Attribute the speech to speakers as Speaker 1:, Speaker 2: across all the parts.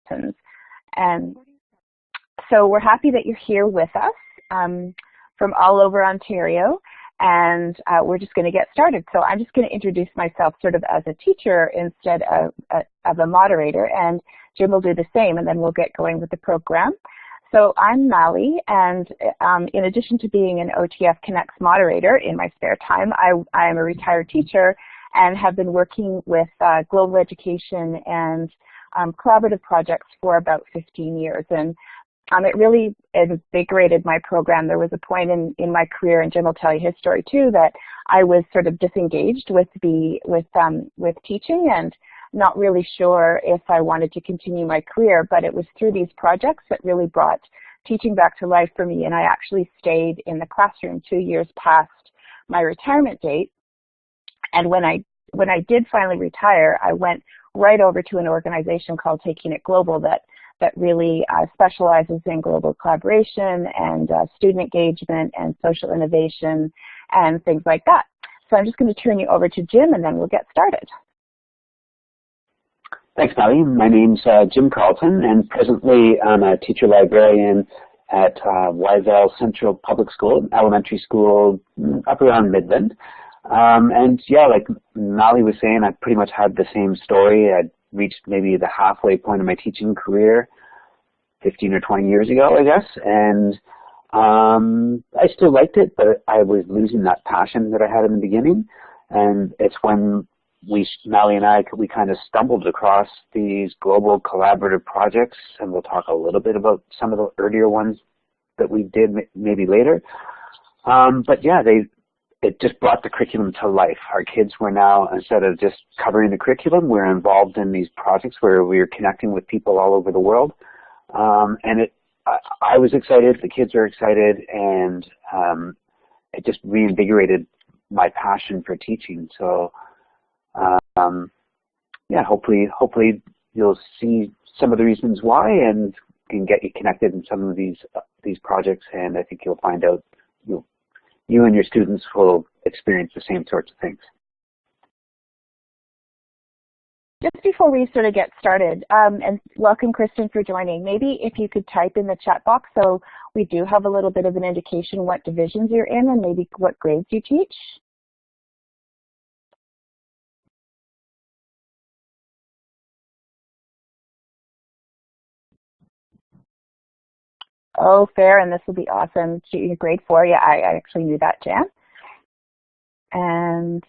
Speaker 1: And so we're happy that you're here with us from all over Ontario, and we're just going to get started. So I'm just going to introduce myself sort of as a teacher instead of a moderator, and Jim will do the same, and then we'll get going with the program. So I'm Mally, and in addition to being an OTF Connects moderator in my spare time, I am a retired teacher and have been working with global education and collaborative projects for about 15 years. And it really invigorated my program. There was a point in my career, and Jim will tell you his story too, that I was sort of disengaged with teaching and not really sure if I wanted to continue my career, but it was through these projects that really brought teaching back to life for me, and I actually stayed in the classroom 2 years past my retirement date. And when I did finally retire, I went right over to an organization called Taking It Global that really specializes in global collaboration and student engagement and social innovation and things like that. So I'm just going to turn you over to Jim, and then we'll get started.
Speaker 2: Thanks, Mally. My name's Jim Carlton, and presently I'm a teacher librarian at Wysell Central Public School, elementary school up around Midland. And yeah, like Mally was saying, I pretty much had the same story. I'd reached maybe the halfway point of my teaching career 15 or 20 years ago, I guess. And I still liked it, but I was losing that passion that I had in the beginning. And it's when Mally and I kind of stumbled across these global collaborative projects, and we'll talk a little bit about some of the earlier ones that we did maybe later. But yeah, it just brought the curriculum to life. Our kids were now, instead of just covering the curriculum, we're involved in these projects where we're connecting with people all over the world. And I was excited, the kids are excited, and it just reinvigorated my passion for teaching. So yeah, hopefully you'll see some of the reasons why and can get you connected in some of these projects, and I think you'll find out you and your students will experience the same sorts of things.
Speaker 1: Just before we sort of get started, and welcome Kristen for joining, maybe if you could type in the chat box so we do have a little bit of an indication what divisions you're in and maybe what grades you teach. Oh, fair, and this will be awesome. Grade 4, yeah, I actually knew that, Jan. And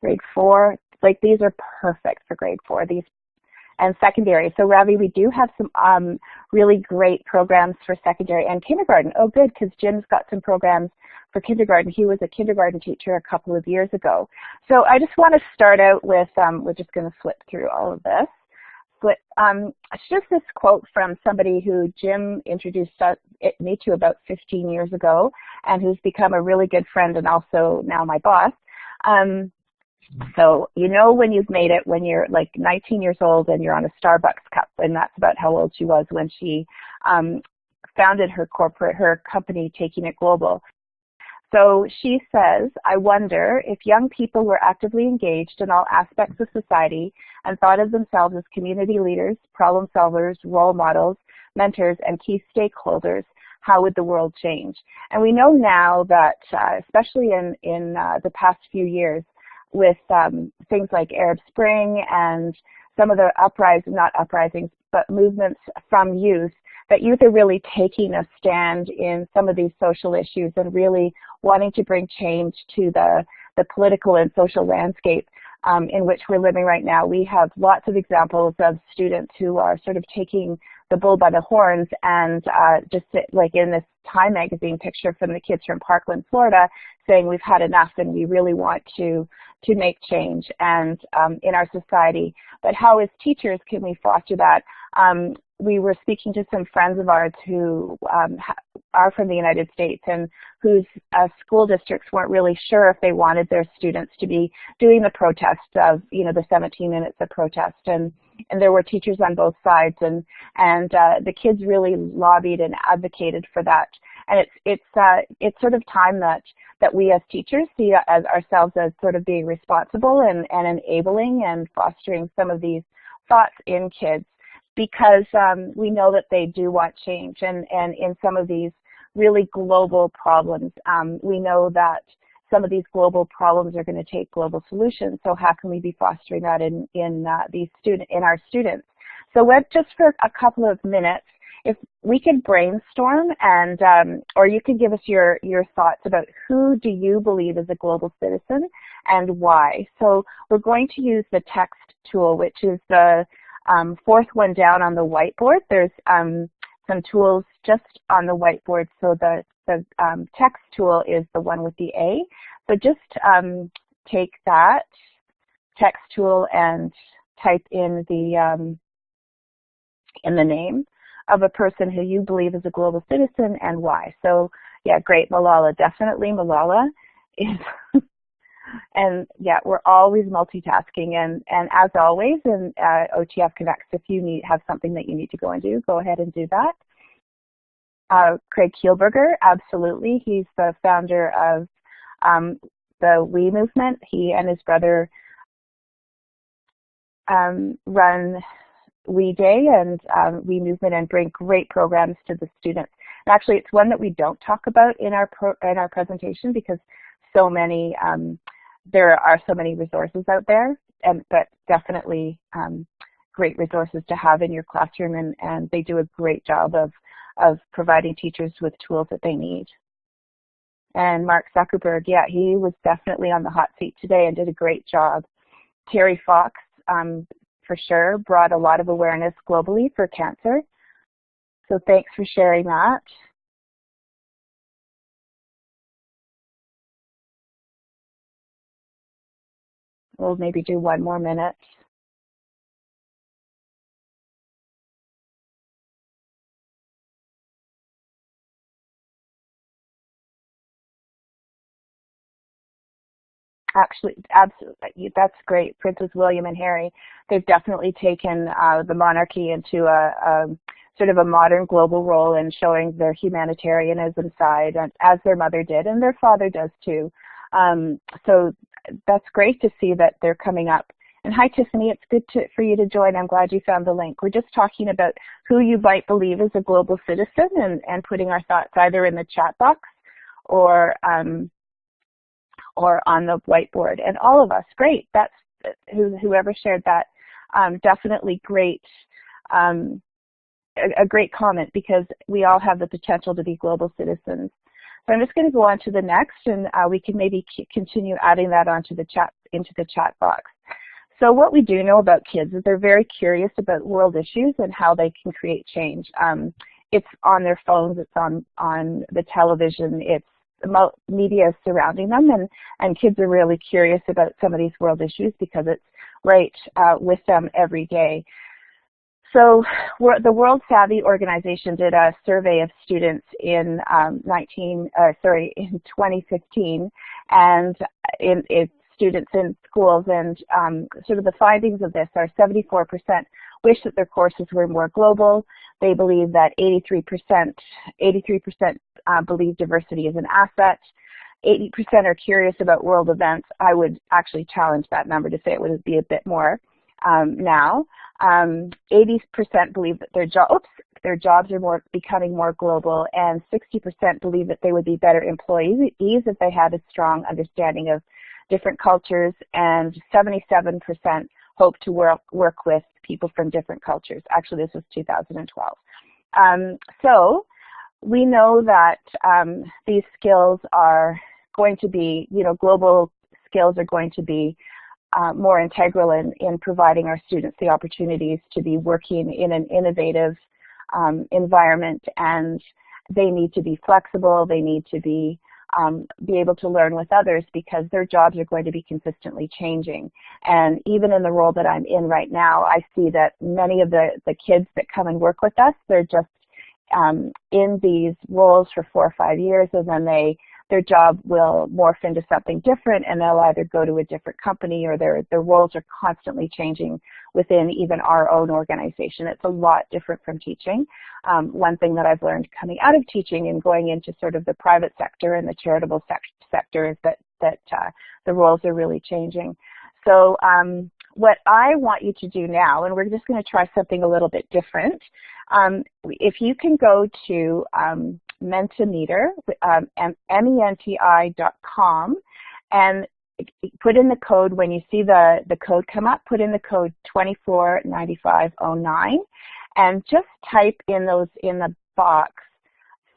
Speaker 1: grade 4, like these are perfect for grade 4, these, and secondary. So Ravi, we do have some really great programs for secondary and kindergarten. Oh, good, because Jim's got some programs for kindergarten. He was a kindergarten teacher a couple of years ago. So I just want to start out with, we're just going to flip through all of this. But it's just this quote from somebody who Jim introduced me to about 15 years ago, and who's become a really good friend and also now my boss. So you know when you've made it when you're like 19 years old and you're on a Starbucks cup, and that's about how old she was when she founded her company, Taking It Global. So she says, I wonder if young people were actively engaged in all aspects of society and thought of themselves as community leaders, problem solvers, role models, mentors, and key stakeholders, how would the world change? And we know now that, especially in the past few years, with things like Arab Spring and some of the not uprisings, but movements from youth, that youth are really taking a stand in some of these social issues and really wanting to bring change to the political and social landscape in which we're living right now. We have lots of examples of students who are sort of taking the bull by the horns and just like in this Time magazine picture from the kids from Parkland, Florida, saying we've had enough and we really want to make change and in our society. But how as teachers can we foster that? We were speaking to some friends of ours who are from the United States and whose school districts weren't really sure if they wanted their students to be doing the protest of, the 17 minutes of protest. And there were teachers on both sides, and the kids really lobbied and advocated for that. And it's sort of time that we as teachers see as ourselves as sort of being responsible and enabling and fostering some of these thoughts in kids, because we know that they do want change, and in some of these really global problems, we know that some of these global problems are going to take global solutions. So how can we be fostering that in our students? So just for a couple of minutes, if we could brainstorm, and or you can give us your thoughts about who do you believe is a global citizen and why. So we're going to use the text tool, which is the fourth one down on the whiteboard. There's some tools just on the whiteboard. So the text tool is the one with the A. So just take that text tool and type in the name of a person who you believe is a global citizen and why. So yeah, great, Malala, definitely Malala is, and yeah, we're always multitasking, and as always in OTF Connects, if you have something that you need to go and do, go ahead and do that. Craig Kielburger, absolutely, he's the founder of the We movement. He and his brother run We Day and We movement and bring great programs to the students. And actually, it's one that we don't talk about in our presentation, because so many there are so many resources out there, but definitely great resources to have in your classroom, and they do a great job of providing teachers with tools that they need. And Mark Zuckerberg, yeah, he was definitely on the hot seat today and did a great job. Terry Fox, for sure, brought a lot of awareness globally for cancer. So thanks for sharing that. We'll maybe do one more minute. Actually, absolutely, that's great. Princes William and Harry, they've definitely taken the monarchy into a sort of a modern global role in showing their humanitarianism side, as their mother did, and their father does too. So that's great to see that they're coming up. And hi, Tiffany, it's good for you to join. I'm glad you found the link. We're just talking about who you might believe is a global citizen, and putting our thoughts either in the chat box or on the whiteboard. And all of us, great. That's whoever shared that. Definitely great. A great comment, because we all have the potential to be global citizens. So I'm just going to go on to the next, and we can maybe continue adding that onto the chat, into the chat box. So what we do know about kids is they're very curious about world issues and how they can create change. It's on their phones, it's on the television, it's media surrounding them, and kids are really curious about some of these world issues because it's right with them every day. So the World Savvy organization did a survey of students in 2015, and it's students in schools, and sort of the findings of this are 74% wish that their courses were more global. They believe that 83% believe diversity is an asset. 80% are curious about world events. I would actually challenge that number to say it would be a bit more now. 80% believe that their jobs are becoming more global, and 60% believe that they would be better employees if they had a strong understanding of different cultures, and 77% hope to work with people from different cultures. Actually, this was 2012. So we know that these skills are going to be, global skills are going to be more integral in providing our students the opportunities to be working in an innovative environment, and they need to be flexible. They need to be able to learn with others, because their jobs are going to be consistently changing. And even in the role that I'm in right now, I see that many of the kids that come and work with us, they're just in these roles for 4 or 5 years, and then their job will morph into something different, and they'll either go to a different company, or their roles are constantly changing within even our own organization. It's a lot different from teaching. One thing that I've learned coming out of teaching and going into sort of the private sector and the charitable sector is that the roles are really changing. So what I want you to do now, and we're just going to try something a little bit different, if you can go to Mentimeter, menti.com, and put in the code, when you see the code come up, put in the code 249509, and just type in the box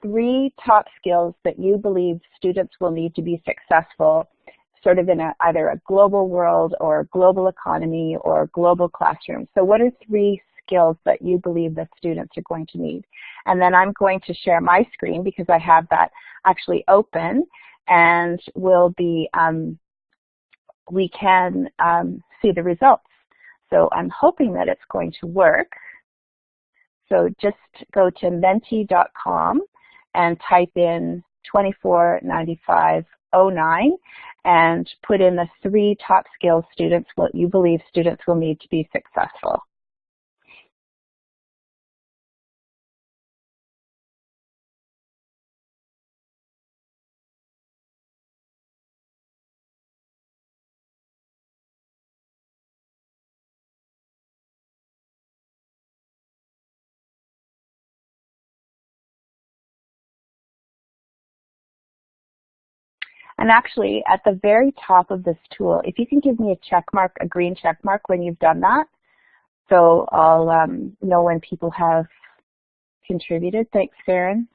Speaker 1: 3 top skills that you believe students will need to be successful, sort of in either a global world or a global economy or a global classroom. So what are 3 skills that you believe that students are going to need? And then I'm going to share my screen because I have that actually open, and we can see the results. So I'm hoping that it's going to work. So just go to menti.com and type in 249509 and put in the 3 top skills what you believe students will need to be successful. And actually, at the very top of this tool, if you can give me a check mark, a green check mark when you've done that, so I'll know when people have contributed. Thanks, Farron.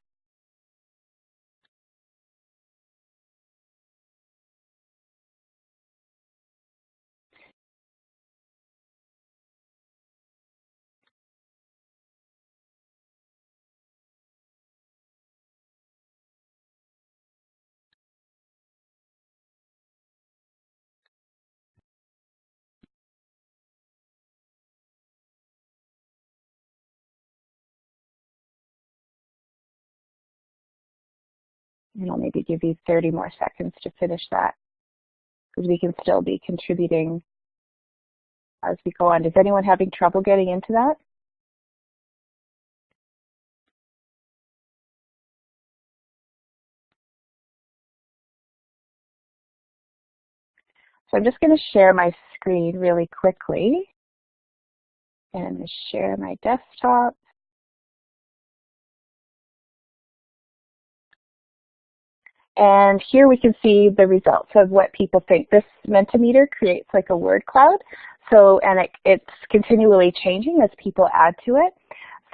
Speaker 1: And I'll maybe give you 30 more seconds to finish that, because we can still be contributing as we go on. Is anyone having trouble getting into that? So I'm just going to share my screen really quickly and share my desktop. And here we can see the results of what people think. This Mentimeter creates like a word cloud. So, and it's continually changing as people add to it.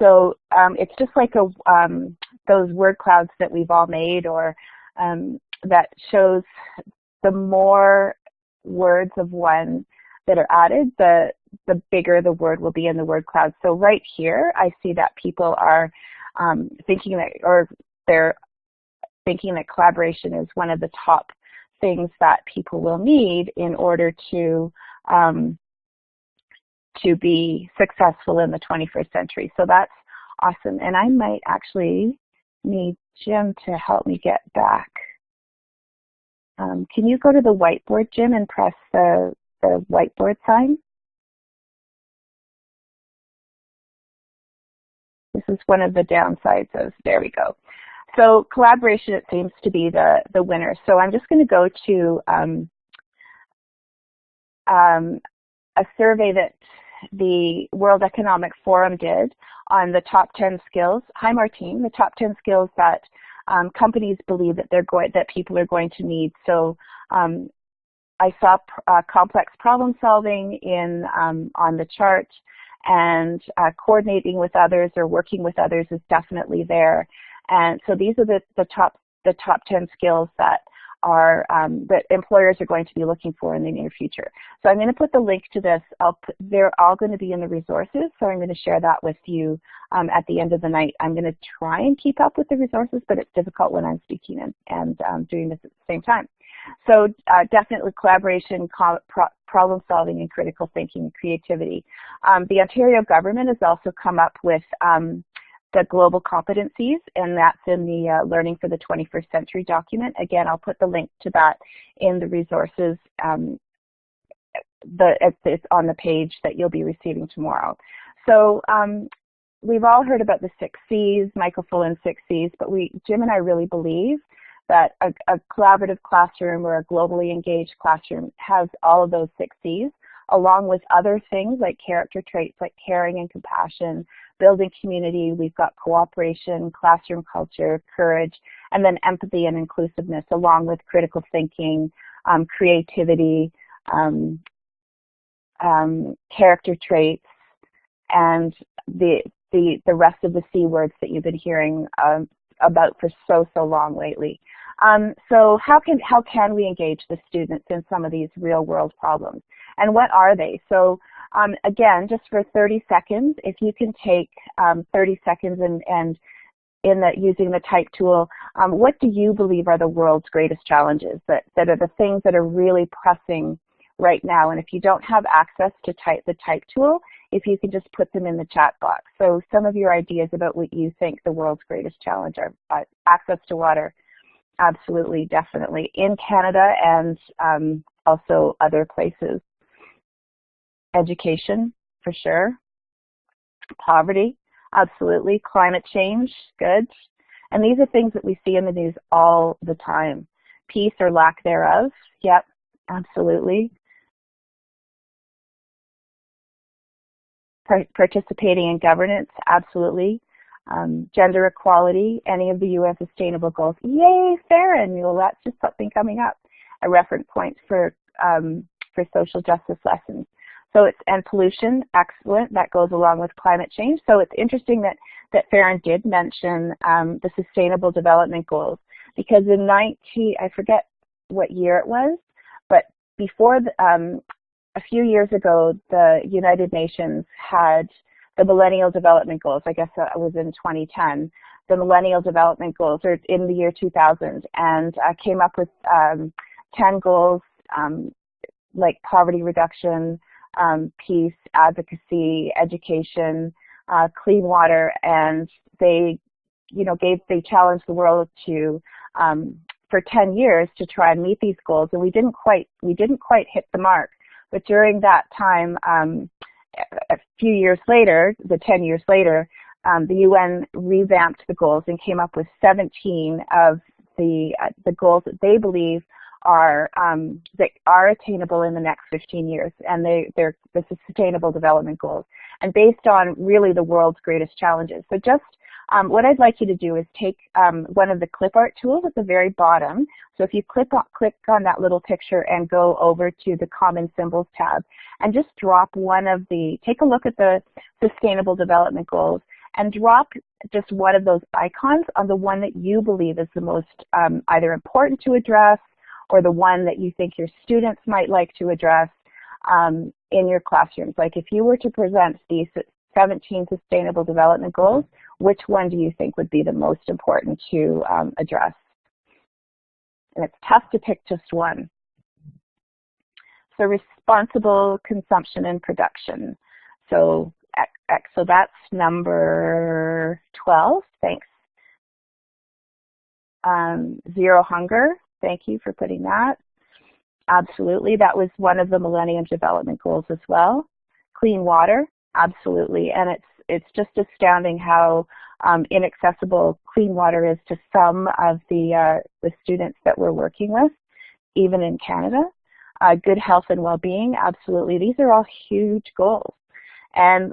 Speaker 1: So it's just like those word clouds that we've all made, or that shows the more words of one that are added, the bigger the word will be in the word cloud. So right here, I see that people are thinking that collaboration is one of the top things that people will need in order to be successful in the 21st century. So that's awesome. And I might actually need Jim to help me get back. Can you go to the whiteboard, Jim, and press the whiteboard sign? This is one of the downsides of, there we go. So collaboration, it seems to be the winner. So I'm just going to go to a survey that the World Economic Forum did on the top 10 skills. Hi, Martine. The top 10 skills that companies believe that people are going to need. So I saw complex problem solving on the chart, and coordinating with others or working with others is definitely there. And so these are the top 10 skills that that employers are going to be looking for in the near future. So I'm going to put the link to this. They're all going to be in the resources, so I'm going to share that with you at the end of the night. I'm going to try and keep up with the resources, but it's difficult when I'm speaking and doing this at the same time. So definitely collaboration, problem solving, and critical thinking and creativity. The Ontario government has also come up with the global competencies, and that's in the Learning for the 21st Century document. Again, I'll put the link to that in the resources. It's on the page that you'll be receiving tomorrow. So we've all heard about the 6 C's, Michael Fullen's 6 C's, but Jim and I really believe that a collaborative classroom or a globally engaged classroom has all of those 6 C's. along with other things like character traits like caring and compassion, building community. We've got cooperation, classroom culture, courage, and then empathy and inclusiveness, along with critical thinking, creativity, character traits, and the rest of the C words that you've been hearing about for so long lately. So how can we engage the students in some of these real world problems, and what are they? So again, just for 30 seconds, if you can take 30 seconds and using the type tool, what do you believe are the world's greatest challenges that are the things that are really pressing right now? And if you don't have access to the type tool, if you can just put them in the chat box. So some of your ideas about what you think the world's greatest challenge are. Access to water, absolutely, definitely, in Canada and also other places. Education, for sure. Poverty, absolutely. Climate change, good. And these are things that we see in the news all the time. Peace or lack thereof, yep, absolutely. Participating in governance, absolutely. Gender equality, any of the UN Sustainable Goals. Yay, Farron! Well, that's just something coming up. A reference point for social justice lessons. So and pollution, excellent. That goes along with climate change. So it's interesting that Farron did mention the Sustainable Development Goals, because in I forget what year it was, but before a few years ago, the United Nations had the Millennial Development Goals. I guess that was in 2010. The Millennial Development Goals are in the year 2000, and came up with 10 goals like poverty reduction, peace, advocacy, education, clean water, and they challenged the world to for 10 years to try and meet these goals, and we didn't quite hit the mark. But during that time, a few years later, 10 years later, the UN revamped the goals and came up with 17 of the goals that they believe are attainable in the next 15 years, and they're the Sustainable Development Goals, and based on really the world's greatest challenges. So just what I'd like you to do is take one of the clip art tools at the very bottom. So if you click on that little picture and go over to the Common Symbols tab, and just drop take a look at the Sustainable Development Goals, and drop just one of those icons on the one that you believe is the most either important to address, or the one that you think your students might like to address in your classrooms. Like if you were to present these 17 Sustainable Development Goals, which one do you think would be the most important to address? And it's tough to pick just one. So responsible consumption and production. So that's number 12, thanks. Zero hunger, thank you for putting that. Absolutely, that was one of the Millennium Development Goals as well. Clean water, absolutely, and it's just astounding how inaccessible clean water is to some of the students that we're working with, even in Canada. Good health and well-being, absolutely. These are all huge goals, and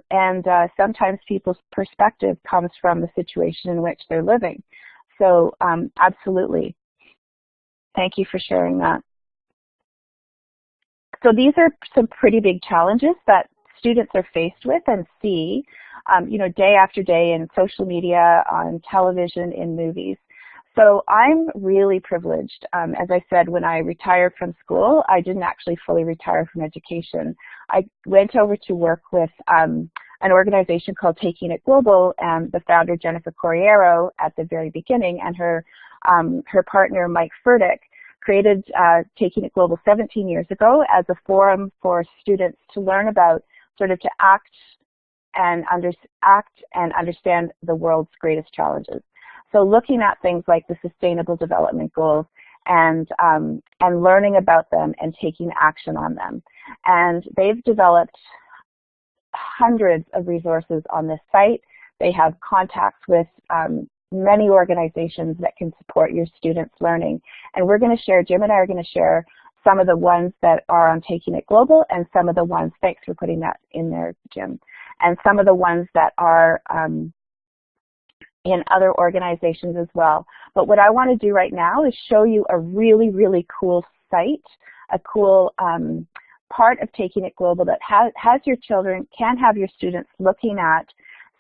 Speaker 1: sometimes people's perspective comes from the situation in which they're living. So absolutely, thank you for sharing that. So these are some pretty big challenges that students are faced with and see, day after day in social media, on television, in movies. So I'm really privileged. As I said, when I retired from school, I didn't actually fully retire from education. I went over to work with an organization called Taking It Global, and the founder, Jennifer Corriero, at the very beginning, and her partner, Mike Furtick, created Taking It Global 17 years ago as a forum for students to learn about, to act and understand the world's greatest challenges. So looking at things like the Sustainable Development Goals and learning about them and taking action on them. And they've developed hundreds of resources on this site. They have contacts with many organizations that can support your students' learning. And we're going to share, Jim and I are going to share some of the ones that are on Taking It Global, and some of the ones, thanks for putting that in there, Jim, and some of the ones that are in other organizations as well. But what I want to do right now is show you a really, really cool site, a cool part of Taking It Global that has your children, can have your students looking at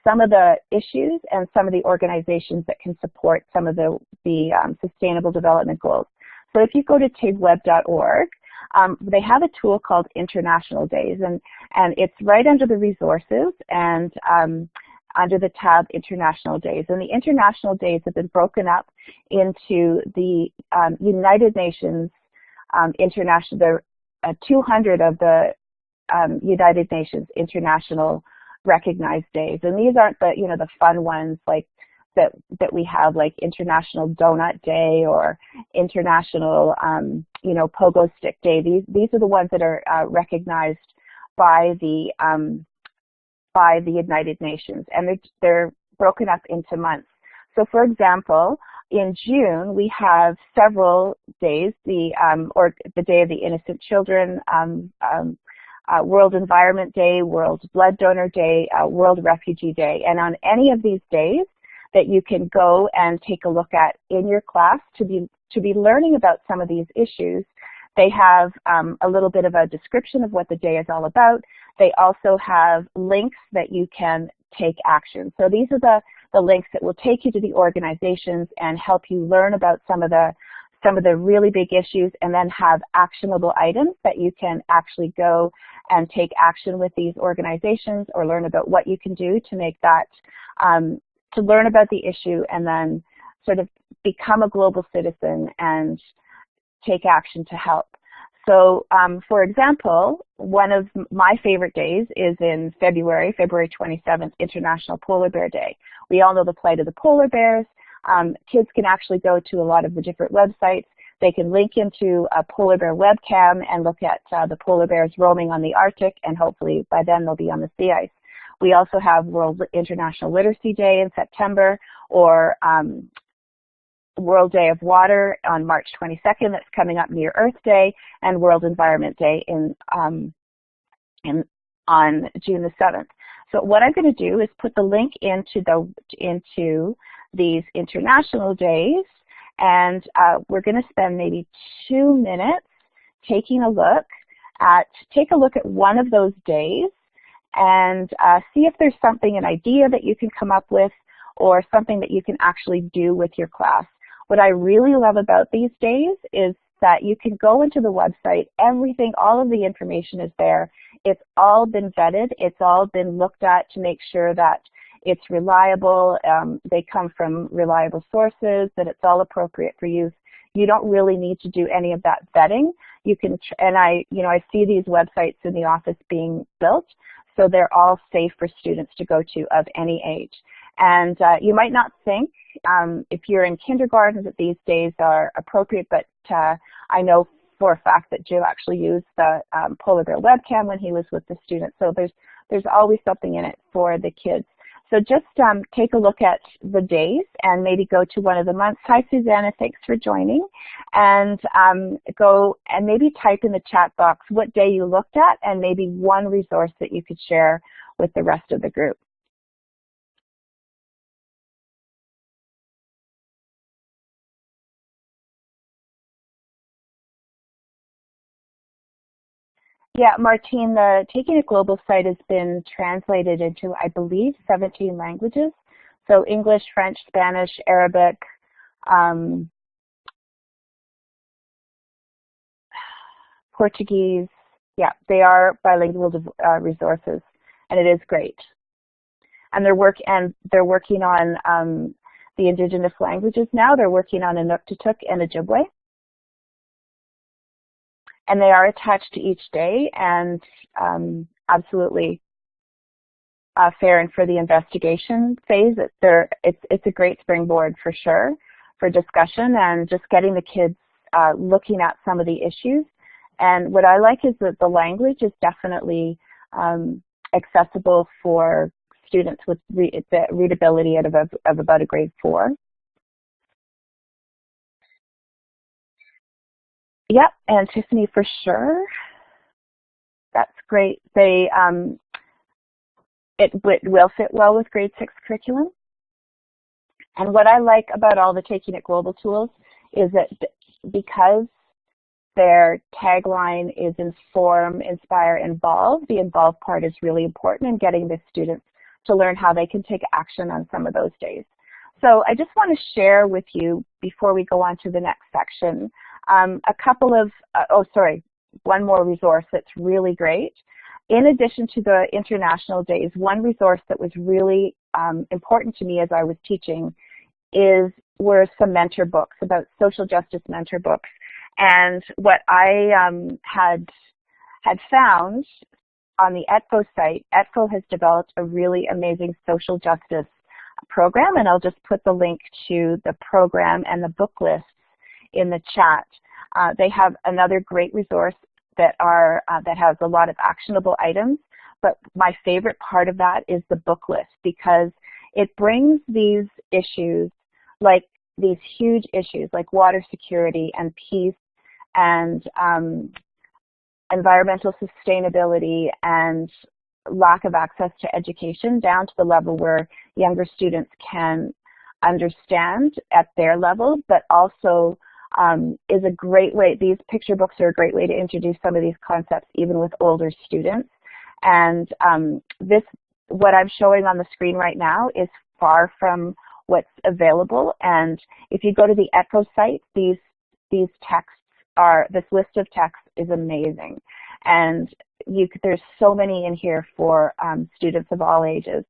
Speaker 1: some of the issues and some of the organizations that can support some of the Sustainable Development Goals. So if you go to tigweb.org, they have a tool called International Days, and it's right under the resources and under the tab International Days. And the International Days have been broken up into the United Nations international, the 200 of the United Nations international recognized days. And these aren't the, you know, the fun ones like that we have, like International Donut Day or International, you know, Pogo Stick Day. These are the ones that are recognized by the United Nations, and they're broken up into months. So, for example, in June we have several days: the Day of the Innocent Children, World Environment Day, World Blood Donor Day, World Refugee Day, and on any of these days that you can go and take a look at in your class to be learning about some of these issues. They have a little bit of a description of what the day is all about. They also have links that you can take action. So these are the links that will take you to the organizations and help you learn about some of the really big issues, and then have actionable items that you can actually go and take action with these organizations, or learn about what you can do to make that, to learn about the issue and then sort of become a global citizen and take action to help. So, for example, one of my favorite days is in February 27th, International Polar Bear Day. We all know the plight of the polar bears. Kids can actually go to a lot of the different websites. They can link into a polar bear webcam and look at the polar bears roaming on the Arctic, and hopefully by then they'll be on the sea ice. We also have World International Literacy Day in September, or World Day of Water on March 22nd, that's coming up, Near Earth Day, and World Environment Day on June the 7th. So what I'm going to do is put the link into these international days, and we're going to spend maybe 2 minutes taking a look at one of those days and see if there's something, an idea that you can come up with, or something that you can actually do with your class. What I really love about these days is that you can go into the website, all of the information is there. It's all been vetted, it's all been looked at to make sure that it's reliable, they come from reliable sources, that it's all appropriate for youth. You don't really need to do any of that vetting. You can, and I see these websites in the office being built, so they're all safe for students to go to of any age. And you might not think, if you're in kindergarten, that these days are appropriate, but I know for a fact that Jim actually used the polar bear webcam when he was with the students. So there's always something in it for the kids. So just take a look at the days and maybe go to one of the months. Hi, Susanna, thanks for joining. And go and maybe type in the chat box what day you looked at, and maybe one resource that you could share with the rest of the group. Yeah, Martine, the Taking It Global site has been translated into, I believe, 17 languages. So English, French, Spanish, Arabic, Portuguese. Yeah, they are bilingual resources, and it is great. And they're working on the indigenous languages now. They're working on Inuktitut and Ojibwe. And they are attached to each day, and absolutely fair. And for the investigation phase, it's a great springboard for sure for discussion and just getting the kids looking at some of the issues. And what I like is that the language is definitely accessible for students with the readability of about a grade 4. Yep, and Tiffany for sure. That's great. It will fit well with grade 6 curriculum. And what I like about all the Taking It Global tools is that because their tagline is inform, inspire, involve, the involve part is really important in getting the students to learn how they can take action on some of those days. So I just want to share with you, before we go on to the next section, a couple of, one more resource that's really great. In addition to the international days, one resource that was really important to me as I was teaching were some mentor books, about social justice mentor books. And what I had found on the ETFO site, ETFO has developed a really amazing social justice program, and I'll just put the link to the program and the book lists in the chat. They have another great resource that has a lot of actionable items, but my favorite part of that is the book list, because it brings these issues, like these huge issues like water security and peace and environmental sustainability and lack of access to education, down to the level where younger students can understand at their level, but also is a great way. These picture books are a great way to introduce some of these concepts even with older students. And what I'm showing on the screen right now is far from what's available. And if you go to the ETFO site, these texts this list of texts is amazing. And there's so many in here for students of all ages.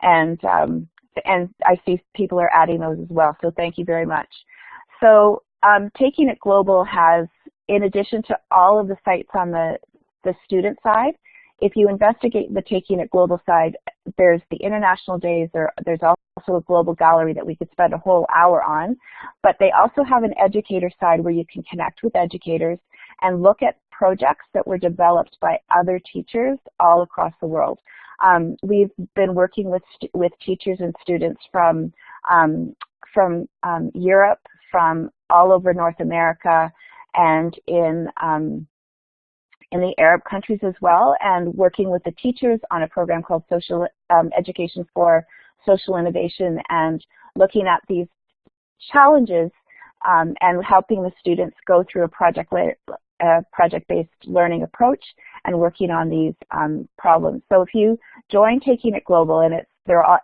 Speaker 1: And I see people are adding those as well, so thank you very much. So Taking It Global has, in addition to all of the sites on the student side, if you investigate the Taking It Global side, there's the international days, there's also a global gallery that we could spend a whole hour on, but they also have an educator side where you can connect with educators and look at projects that were developed by other teachers all across the world. We've been working with teachers and students from Europe, from all over North America, and in the Arab countries as well, and working with the teachers on a program called Social Education for Social Innovation, and looking at these challenges and helping the students go through a project-based learning approach and working on these problems. So if you join Taking It Global, and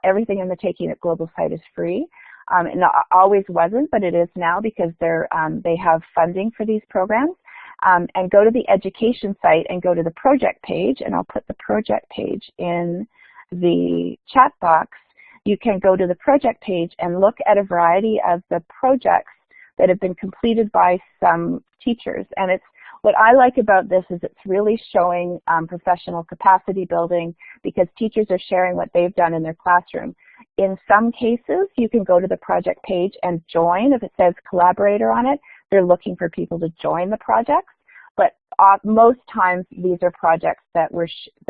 Speaker 1: everything in the Taking It Global site is free. It always wasn't, but it is now, because they have funding for these programs. And go to the education site and go to the project page, and I'll put the project page in the chat box. You can go to the project page and look at a variety of the projects that have been completed by some teachers. And what I like about this is it's really showing professional capacity building, because teachers are sharing what they've done in their classroom. In some cases, you can go to the project page and join. If it says collaborator on it, they're looking for people to join the projects. But most times, these are projects that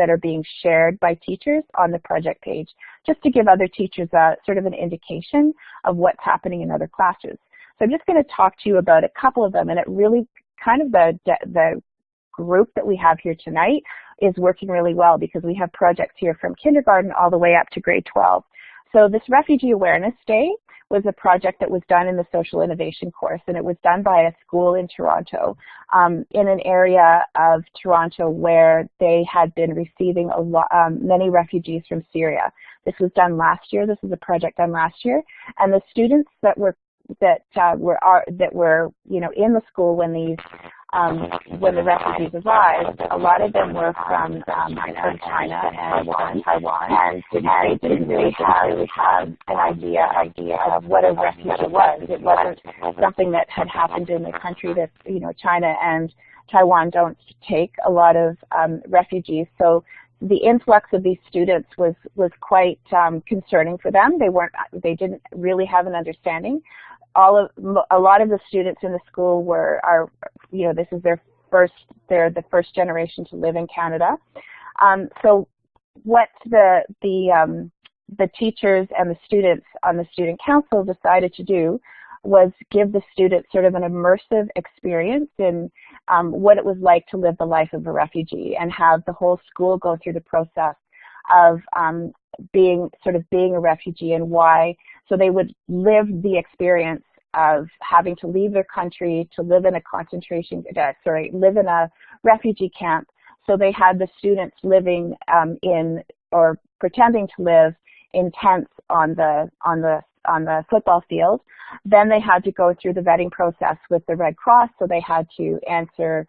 Speaker 1: are being shared by teachers on the project page, just to give other teachers sort of an indication of what's happening in other classes. So I'm just going to talk to you about a couple of them, and it really kind of the group that we have here tonight is working really well, because we have projects here from kindergarten all the way up to grade 12. So this Refugee Awareness Day was a project that was done in the Social Innovation course, and it was done by a school in Toronto, in an area of Toronto where they had been receiving many refugees from Syria. This was done last year. This is a project done last year, and the students that were in the school when the refugees arrived, a lot of them were from China and Taiwan, and they didn't really have an idea of what a refugee was. It wasn't something that had happened in the country that, China and Taiwan don't take a lot of refugees. So the influx of these students was quite concerning for them. They didn't really have an understanding. A lot of the students in the school this is they're the first generation to live in Canada. So what the teachers and the students on the student council decided to do was give the students sort of an immersive experience in what it was like to live the life of a refugee, and have the whole school go through the process of being a refugee and why. So they would live the experience of having to leave their country to live in a live in a refugee camp. So they had the students living or pretending to live in tents on the football field. Then they had to go through the vetting process with the Red Cross. So they had to answer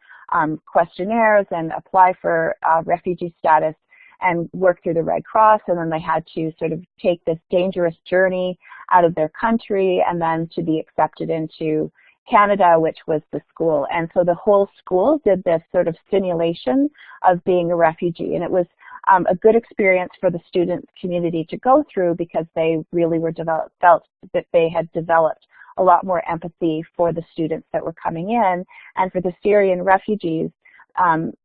Speaker 1: questionnaires and apply for refugee status and work through the Red Cross, and then they had to sort of take this dangerous journey out of their country and then to be accepted into Canada, which was the school. And so the whole school did this sort of simulation of being a refugee, and it was a good experience for the student community to go through, because they really felt that they had developed a lot more empathy for the students that were coming in. And for the Syrian refugees,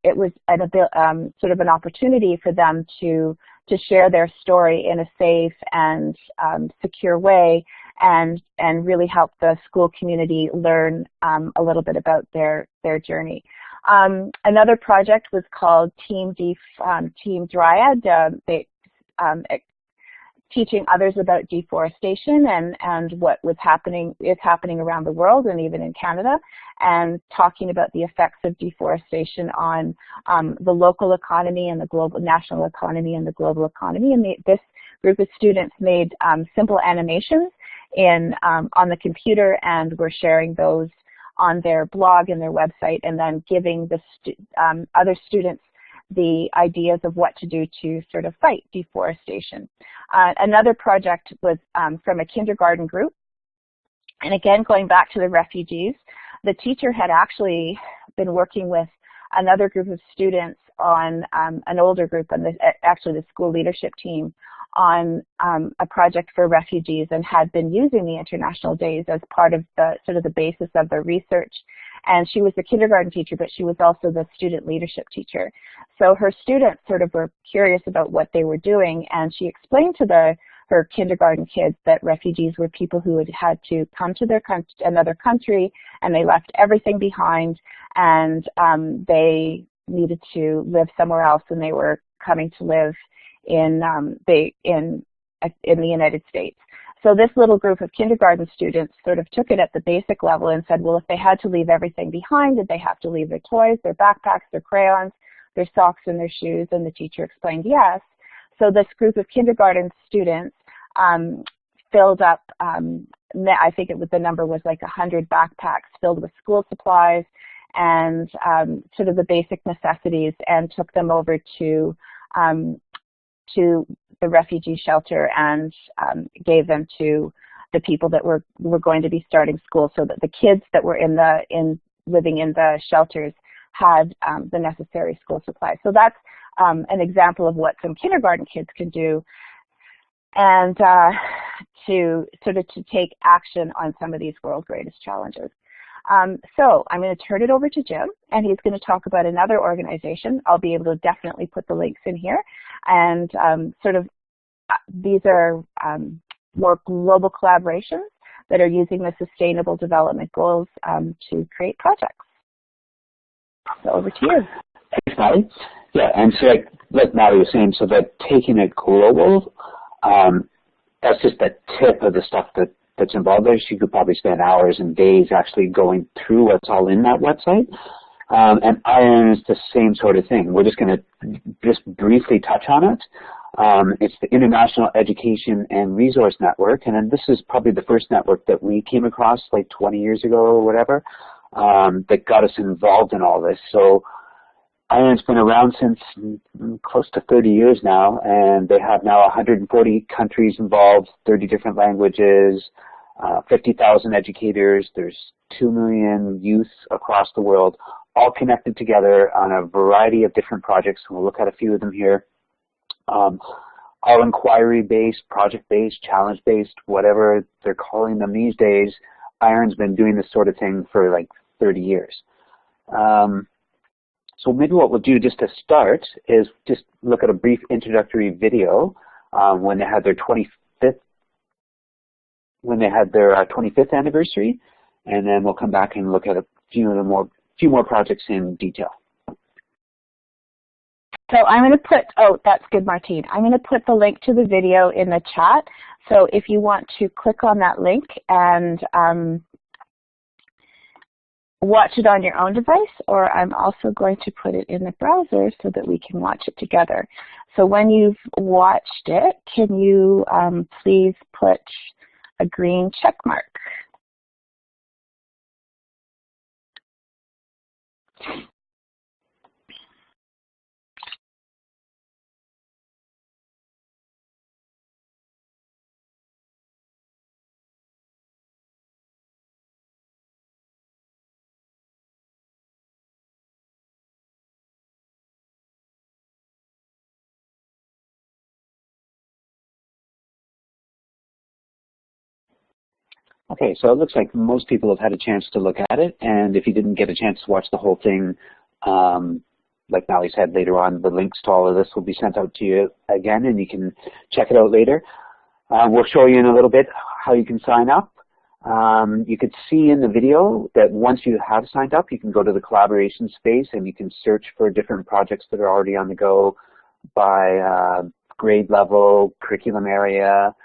Speaker 1: it was sort of an opportunity for them to share their story in a safe and secure way, and really help the school community learn a little bit about their journey. Another project was called Team Dryad. Teaching others about deforestation and what is happening around the world and even in Canada, and talking about the effects of deforestation on the local economy and the global national economy and the global economy. And this group of students made simple animations on the computer, and were sharing those on their blog and their website, and then giving the other students the ideas of what to do to sort of fight deforestation. Another project was from a kindergarten group. And again, going back to the refugees, the teacher had actually been working with another group of students on an older group, and actually the school leadership team, on a project for refugees, and had been using the International Days as part of the sort of the basis of their research. And she was the kindergarten teacher, but she was also the student leadership teacher. So her students sort of were curious about what they were doing, and she explained to her kindergarten kids that refugees were people who had to come to another country, and they left everything behind, and they needed to live somewhere else, and they were coming to live in the United States. So this little group of kindergarten students sort of took it at the basic level and said, well, if they had to leave everything behind, did they have to leave their toys, their backpacks, their crayons, their socks, and their shoes? And the teacher explained yes. So this group of kindergarten students filled up, I think the number was like 100 backpacks filled with school supplies and sort of the basic necessities, and took them over to the refugee shelter, and gave them to the people that were going to be starting school, so that the kids that were living in the shelters had the necessary school supplies. So that's an example of what some kindergarten kids can do, and to take action on some of these world's greatest challenges. So I'm going to turn it over to Jim, and he's going to talk about another organization. I'll be able to definitely put the links in here. And these are more global collaborations that are using the Sustainable Development Goals to create projects. So over to you.
Speaker 2: Thanks, Maddie. Yeah, and so like Maddie was saying, so that taking it global, that's just the tip of the stuff that's involved there. So you could probably spend hours and days actually going through what's all in that website. And IRON is the same sort of thing. We're just going to just briefly touch on it. It's the International Education and Resource Network, and then this is probably the first network that we came across like 20 years ago or whatever, that got us involved in all this. So IRON's been around since close to 30 years now, and they have now 140 countries involved, 30 different languages, 50,000 educators. There's 2 million youth across the world, all connected together on a variety of different projects. We'll look at a few of them here. All inquiry-based, project-based, challenge-based, whatever they're calling them these days. IRON's been doing this sort of thing for like 30 years. So maybe what we'll do just to start is just look at a brief introductory video when they had their 25th when they had their 25th anniversary, and then we'll come back and look at a few more projects in detail.
Speaker 1: So I'm going to put, oh, that's good, Martine. I'm going to put the link to the video in the chat. So if you want to click on that link and watch it on your own device, or I'm also going to put it in the browser so that we can watch it together. So when you've watched it, can you please put a green check mark?
Speaker 2: Okay, so it looks like most people have had a chance to look at it, and if you didn't get a chance to watch the whole thing, like Mally said, later on, the links to all of this will be sent out to you again, and you can check it out later. We'll show you in a little bit how you can sign up. You could see in the video that once you have signed up, you can go to the collaboration space and you can search for different projects that are already on the go by grade level, curriculum area,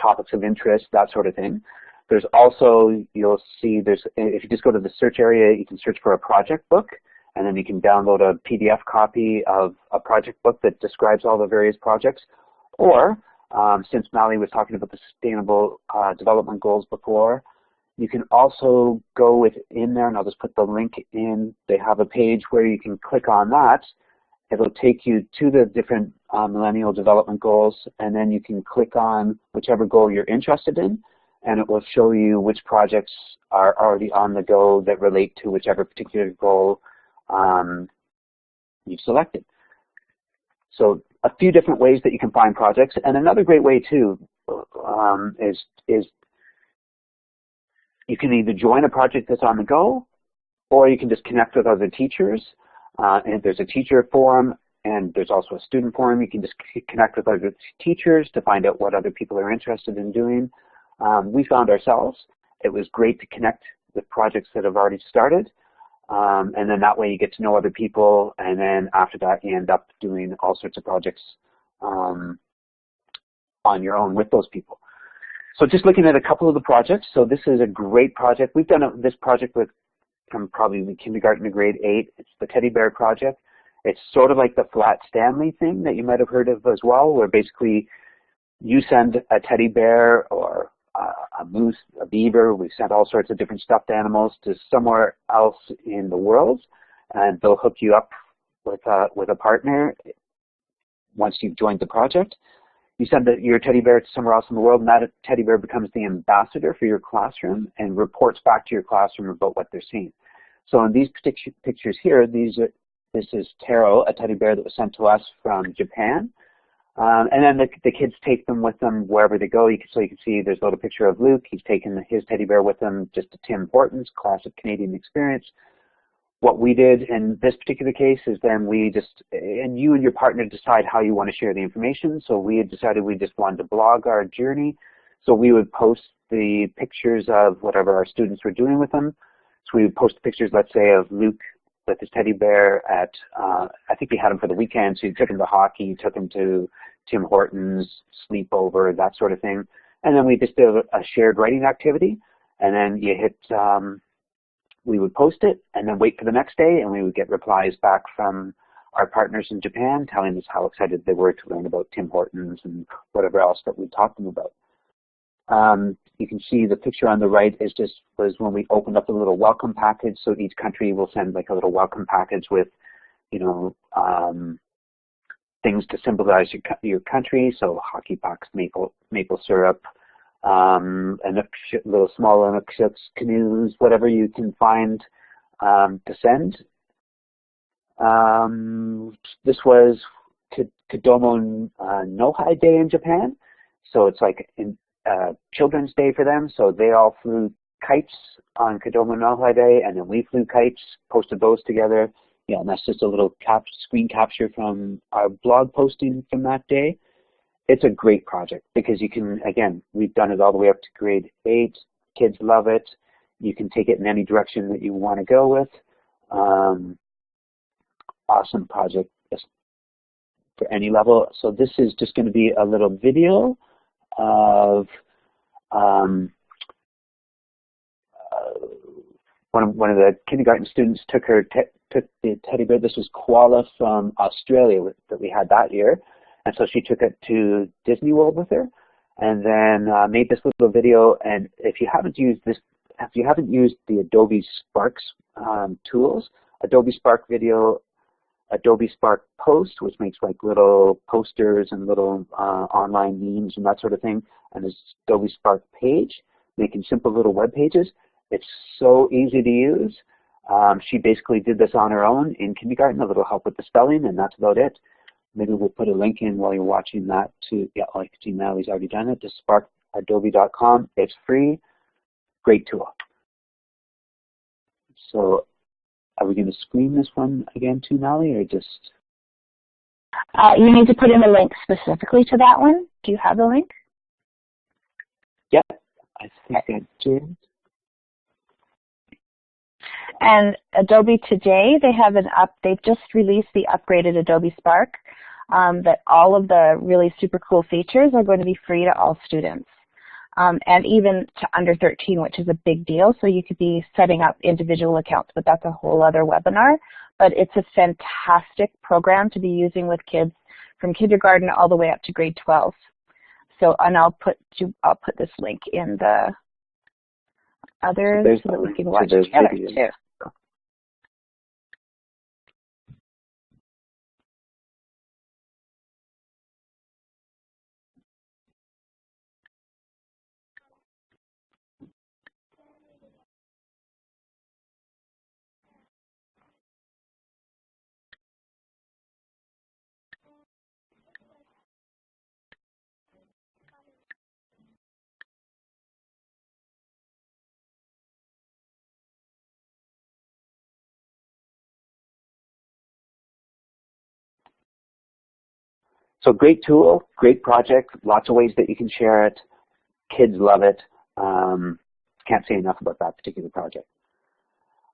Speaker 2: topics of interest, that sort of thing. There's also, you'll see, if you just go to the search area, you can search for a project book, and then you can download a PDF copy of a project book that describes all the various projects. Or, since Mally was talking about the Sustainable Development Goals before, you can also go within there, and I'll just put the link in. They have a page where you can click on that. It'll take you to the different Millennial Development Goals, and then you can click on whichever goal you're interested in, and it will show you which projects are already on the go that relate to whichever particular goal you've selected. So a few different ways that you can find projects, and another great way too is you can either join a project that's on the go, or you can just connect with other teachers. And there's a teacher forum, and there's also a student forum. You can just connect with other teachers to find out what other people are interested in doing. We found ourselves, it was great to connect with projects that have already started, and then that way you get to know other people, and then after that you end up doing all sorts of projects on your own with those people. So just looking at a couple of the projects, so this is a great project. We've done this project from probably kindergarten to grade 8. It's the Teddy Bear Project. It's sort of like the Flat Stanley thing that you might have heard of as well, where basically you send a teddy bear or a moose, a beaver. We've sent all sorts of different stuffed animals to somewhere else in the world, and they'll hook you up with a partner once you've joined the project. You send your teddy bear to somewhere else in the world, and that teddy bear becomes the ambassador for your classroom and reports back to your classroom about what they're seeing. So in these pictures here, this is Taro, a teddy bear that was sent to us from Japan. And then the kids take them with them wherever they go. So you can see there's a little picture of Luke. He's taken his teddy bear with him just to Tim Hortons, classic Canadian experience. What we did in this particular case is then and you and your partner decide how you want to share the information. So we had decided we just wanted to blog our journey. So we would post the pictures of whatever our students were doing with them. So we would post pictures, let's say, of Luke with his teddy bear at, I think we had him for the weekend, so you took him to hockey, you took him to Tim Hortons, sleepover, that sort of thing. And then we just did a shared writing activity, and then you hit, we would post it and then wait for the next day, and we would get replies back from our partners in Japan telling us how excited they were to learn about Tim Hortons and whatever else that we talked to them about. You can see the picture on the right was when we opened up a little welcome package. So each country will send like a little welcome package with, things to symbolize your country. So hockey pucks, maple syrup, and little small Inukshuk canoes, whatever you can find to send. This was Kodomo Nohai Day in Japan. So it's like Children's Day for them, so they all flew kites on Kodomo Nohai Day, and then we flew kites, posted those together. Yeah, and that's just a little screen capture from our blog posting from that day. it's a great project because you can, again, we've done it all the way up to grade 8. Kids love it. You can take it in any direction that you want to go with. Awesome project for any level. So this is just going to be a little video of one of the kindergarten students took the teddy bear. This was Koala from Australia that we had that year, and so she took it to Disney World with her, and then made this little video. And if you haven't used the Adobe Sparks tools, Adobe Spark Video, Adobe Spark Post, which makes like little posters and little online memes and that sort of thing, and this Adobe Spark Page, making simple little web pages. It's so easy to use. She basically did this on her own in kindergarten, a little help with the spelling, and that's about it. Maybe we'll put a link in while you're watching that to, yeah, like Mally's already done it, to sparkadobe.com. It's free, great tool. So are we going to screen this one again too, Mally, or just?
Speaker 1: You need to put in a link specifically to that one. Do you have the link?
Speaker 2: Yeah, I think I did.
Speaker 1: And Adobe today, they've just released the upgraded Adobe Spark, that all of the really super cool features are going to be free to all students, and even to under 13, which is a big deal. So you could be setting up individual accounts, but that's a whole other webinar. But it's a fantastic program to be using with kids from kindergarten all the way up to grade 12. So, and I'll put this link in the others so that we can watch it together too.
Speaker 2: So great tool, great project, lots of ways that you can share it. Kids love it. Can't say enough about that particular project.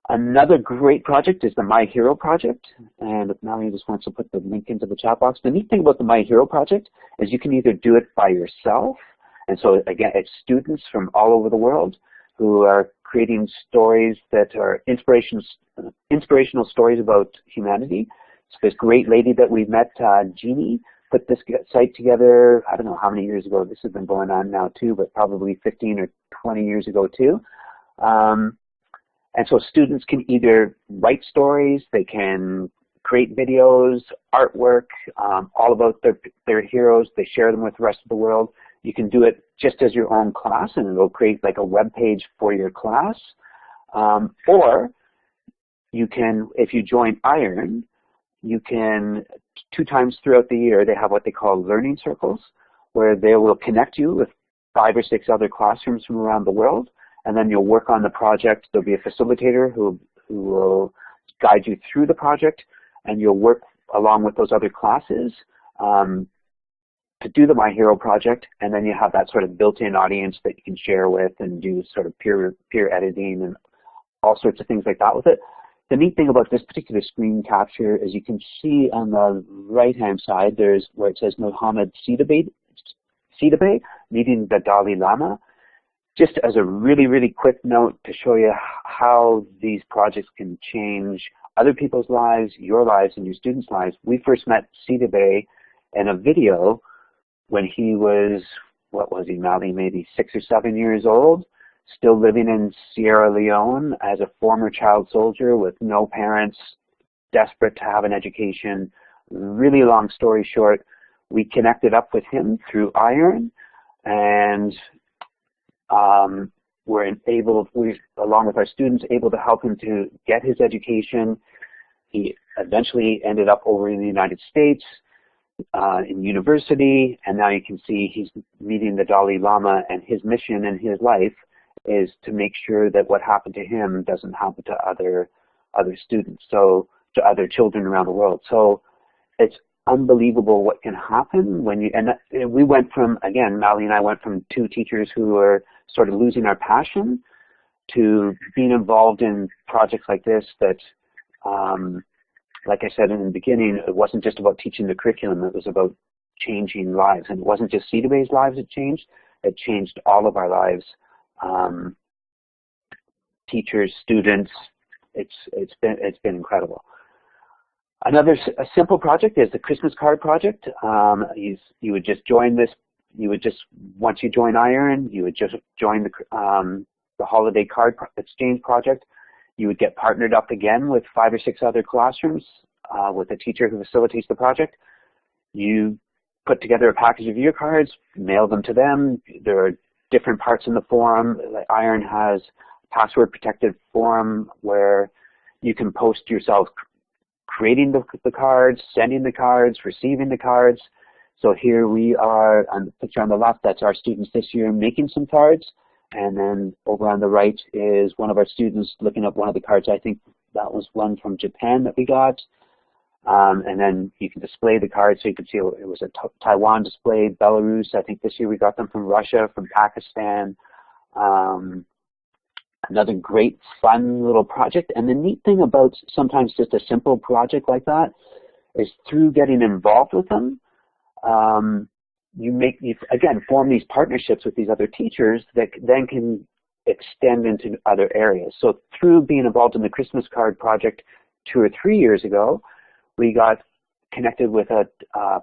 Speaker 2: Another great project is the My Hero project, and Mally just wants to put the link into the chat box. The neat thing about the My Hero project is you can either do it by yourself, and so again, it's students from all over the world who are creating stories that are inspirational stories about humanity. So this great lady that we met, Jeannie, put this site together, I don't know how many years ago. This has been going on now too, but probably 15 or 20 years ago too. And so students can either write stories, they can create videos, artwork, all about their heroes. They share them with the rest of the world. You can do it just as your own class, and it'll create like a web page for your class. Or you can, if you join IRON, you can, 2 times throughout the year, they have what they call learning circles, where they will connect you with 5 or 6 other classrooms from around the world, and then you'll work on the project. There'll be a facilitator who will guide you through the project, and you'll work along with those other classes to do the My Hero project, and then you have that sort of built-in audience that you can share with and do sort of peer editing and all sorts of things like that with it. The neat thing about this particular screen capture is you can see on the right-hand side, there's where it says Mohammed Sidibe meeting the Dalai Lama. Just as a really, really quick note to show you how these projects can change other people's lives, your lives, and your students' lives. We first met Sidibe in a video when he was, what was he, Mally, maybe 6 or 7 years old, still living in Sierra Leone as a former child soldier with no parents, desperate to have an education. Really long story short, we connected up with him through IRON, and we're along with our students, able to help him to get his education. He eventually ended up over in the United States, in university, and now you can see he's meeting the Dalai Lama, and his mission in his life is to make sure that what happened to him doesn't happen to other students, so to other children around the world. So it's unbelievable what can happen when you, and we went from, again, Mally and I went from two teachers who were sort of losing our passion to being involved in projects like this that, like I said in the beginning, it wasn't just about teaching the curriculum, it was about changing lives. And it wasn't just CETA Bay's lives it changed all of our lives. Teachers, students, it's been incredible. Another simple project is the Christmas card project. You would just join this. Once you join IRON, you would just join the holiday card exchange project. You would get partnered up again with 5 or 6 other classrooms with a teacher who facilitates the project. You put together a package of your cards, mail them to them. There are different parts in the forum. Like IRON has a password protected forum where you can post yourself creating the cards, sending the cards, receiving the cards. So here we are on the picture on the left, that's our students this year making some cards. And then over on the right is one of our students looking up one of the cards. I think that was one from Japan that we got. And then you can display the cards so you can see it was a Taiwan display, Belarus. I think this year we got them from Russia, from Pakistan. Another great fun little project. And the neat thing about sometimes just a simple project like that is through getting involved with them, you again form these partnerships with these other teachers that then can extend into other areas. So through being involved in the Christmas card project 2 or 3 years ago, we got connected with a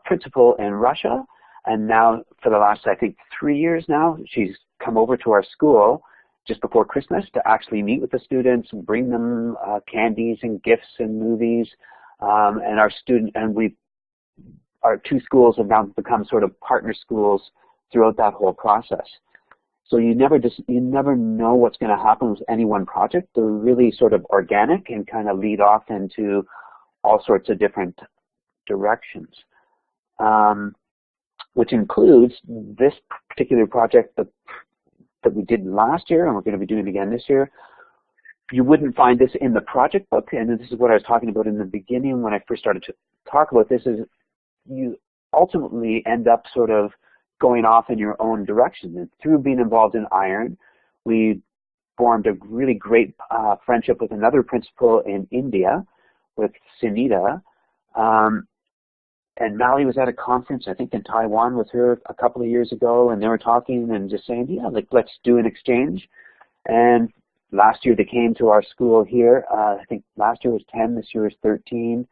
Speaker 2: principal in Russia, and now for the last, I think, 3 years now, she's come over to our school just before Christmas to actually meet with the students and bring them candies and gifts and movies. And our 2 schools have now become sort of partner schools throughout that whole process. So you never know what's going to happen with any one project. They're really sort of organic and kind of lead off into all sorts of different directions, which includes this particular project that we did last year, and we're going to be doing again this year. You wouldn't find this in the project book, and this is what I was talking about in the beginning when I first started to talk about this, is you ultimately end up sort of going off in your own direction. And through being involved in IRON, we formed a really great friendship with another principal in India, with Sunita. And Mally was at a conference, I think in Taiwan, with her a couple of years ago, and they were talking and just saying, yeah, like, let's do an exchange. And last year they came to our school here. I think last year was 10, this year is 13,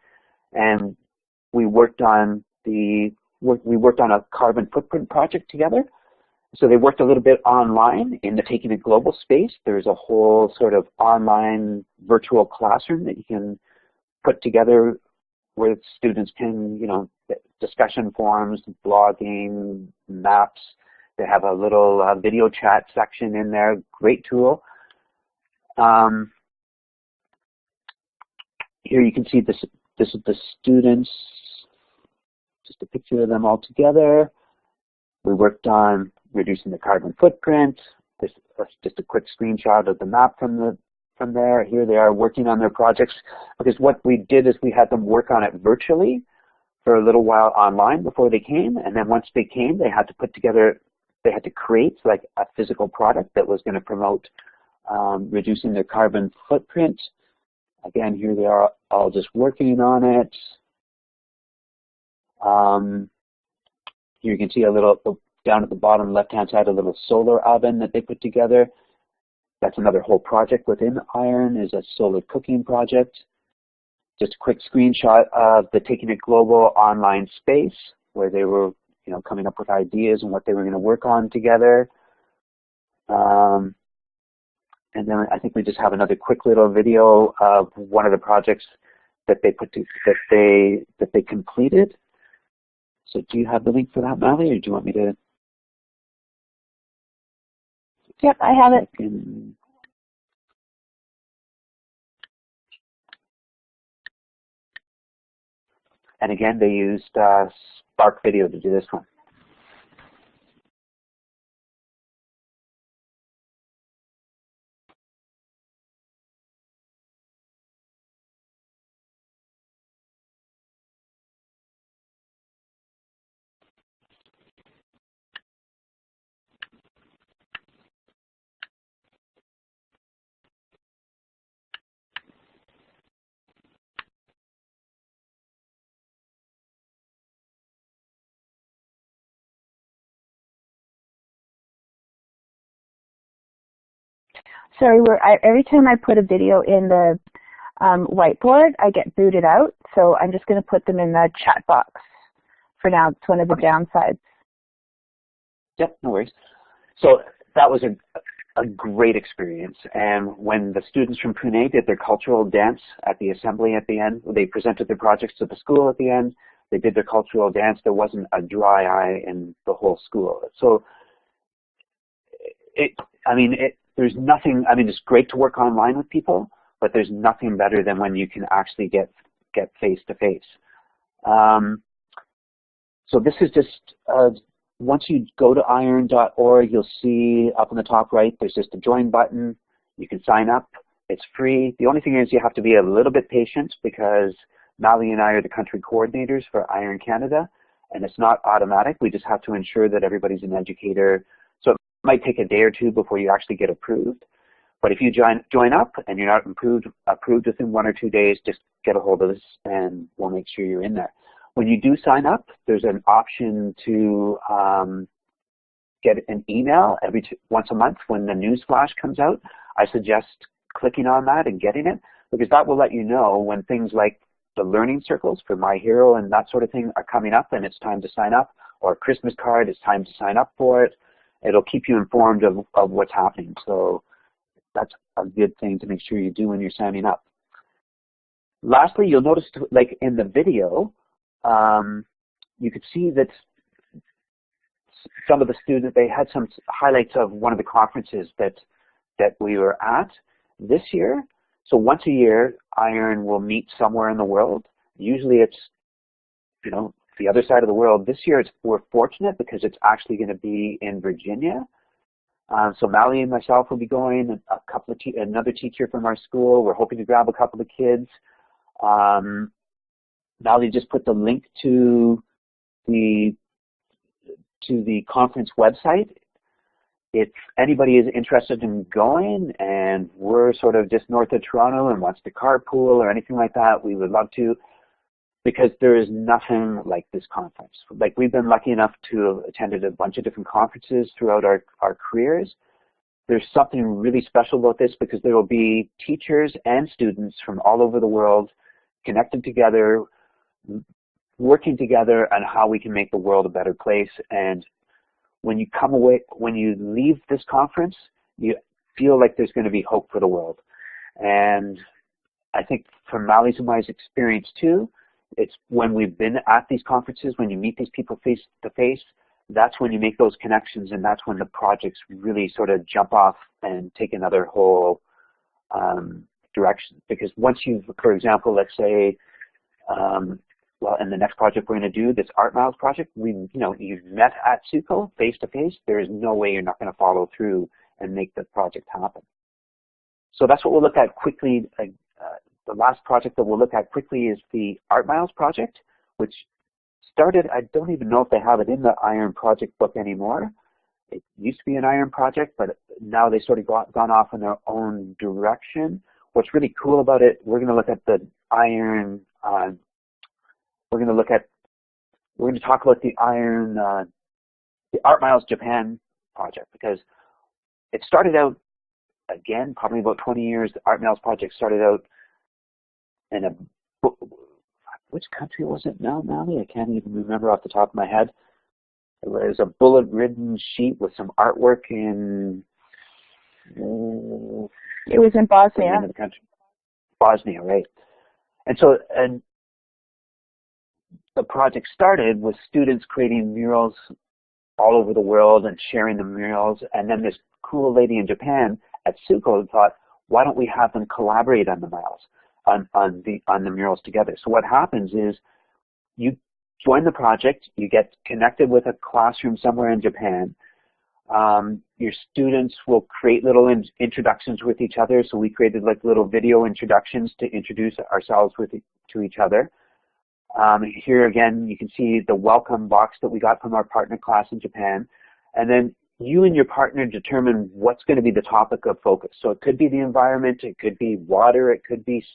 Speaker 2: and we worked on a carbon footprint project together. So they worked a little bit online in the Taking It Global space. There's a whole sort of online virtual classroom that you can put together where students can, discussion forums, blogging, maps. They have a little video chat section in there. Great tool. Here you can see this is the students, just a picture of them all together. We worked on reducing the carbon footprint. This is just a quick screenshot of the map from there. Here they are working on their projects, because what we did is we had them work on it virtually for a little while online before they came, and then once they came, they had to create like a physical product that was going to promote reducing their carbon footprint. Again, here they are all just working on it. Here you can see a little, down at the bottom left-hand side, a little solar oven that they put together. That's another whole project within IRON, is a solar cooking project. Just a quick screenshot of the Taking It Global online space, where they were, coming up with ideas and what they were going to work on together. And then I think we just have another quick little video of one of the projects that they completed. So do you have the link for that, Mally, or do you want me to?
Speaker 1: Yep, I have it.
Speaker 2: And again, they used Spark Video to do this one.
Speaker 1: Sorry, every time I put a video in the whiteboard, I get booted out, so I'm just going to put them in the chat box for now. It's one of the downsides.
Speaker 2: Yep, no worries. So that was a great experience, and when the students from Pune did their cultural dance at the assembly at the end, they presented their projects to the school at the end, they did their cultural dance, there wasn't a dry eye in the whole school. So there's nothing, it's great to work online with people, but there's nothing better than when you can actually get face-to-face. So this is just, once you go to iron.org, you'll see up in the top right, there's just a join button. You can sign up. It's free. The only thing is you have to be a little bit patient because Mally and I are the country coordinators for Iron Canada, and it's not automatic. We just have to ensure that everybody's an educator. So it might take a day or two before you actually get approved. But if you join up and you're not approved within 1 or 2 days, just get a hold of us and we'll make sure you're in there. When you do sign up, there's an option to get an email once a month when the news flash comes out. I suggest clicking on that and getting it, because that will let you know when things like the learning circles for My Hero and that sort of thing are coming up and it's time to sign up, or a Christmas card, it's time to sign up for it. It'll keep you informed of what's happening. So that's a good thing to make sure you do when you're signing up. Lastly, you'll notice, like in the video, you could see that some of the students, they had some highlights of one of the conferences that we were at this year. So once a year, Iron will meet somewhere in the world. Usually it's, the other side of the world. This year we're fortunate because it's actually going to be in Virginia. So Mally and myself will be going, another teacher from our school. We're hoping to grab a couple of kids. Mally just put the link to the conference website. If anybody is interested in going and we're sort of just north of Toronto and wants to carpool or anything like that, we would love to, because there is nothing like this conference. Like, we've been lucky enough to have attended a bunch of different conferences throughout our careers. There's something really special about this because there will be teachers and students from all over the world connected together, working together on how we can make the world a better place. And when you come away, when you leave this conference, you feel like there's going to be hope for the world. And I think from Mally's and my experience too, it's when we've been at these conferences, when you meet these people face to face, that's when you make those connections, and that's when the projects really sort of jump off and take another whole direction. Because once you've, for example, let's say, well, in the next project we're going to do, this Art Miles project, you've met at SUCO face to face, there is no way you're not going to follow through and make the project happen. So that's what we'll look at quickly. The last project that we'll look at quickly is the Art Miles project, which started, I don't even know if they have it in the Iron project book anymore. It used to be an Iron project, but now they sort of gone off in their own direction. What's really cool about it, we're going to look at the Iron, we're going to talk about the Art Miles Japan project, because it started out, again, probably about 20 years, the Art Miles project started out in which country was it now, Mally? I can't even remember off the top of my head. It was a bullet-ridden sheet with some artwork in... it
Speaker 1: was in Bosnia.
Speaker 2: The country. Bosnia, right. And so, the project started with students creating murals all over the world and sharing the murals. And then this cool lady in Japan at SUCO thought, why don't we have them collaborate on the murals, on the murals together? So what happens is you join the project, you get connected with a classroom somewhere in Japan. Your students will create little introductions with each other. So we created like little video introductions to introduce ourselves to each other. Here again, you can see the welcome box that we got from our partner class in Japan. And then you and your partner determine what's going to be the topic of focus. So it could be the environment, it could be water, it could be,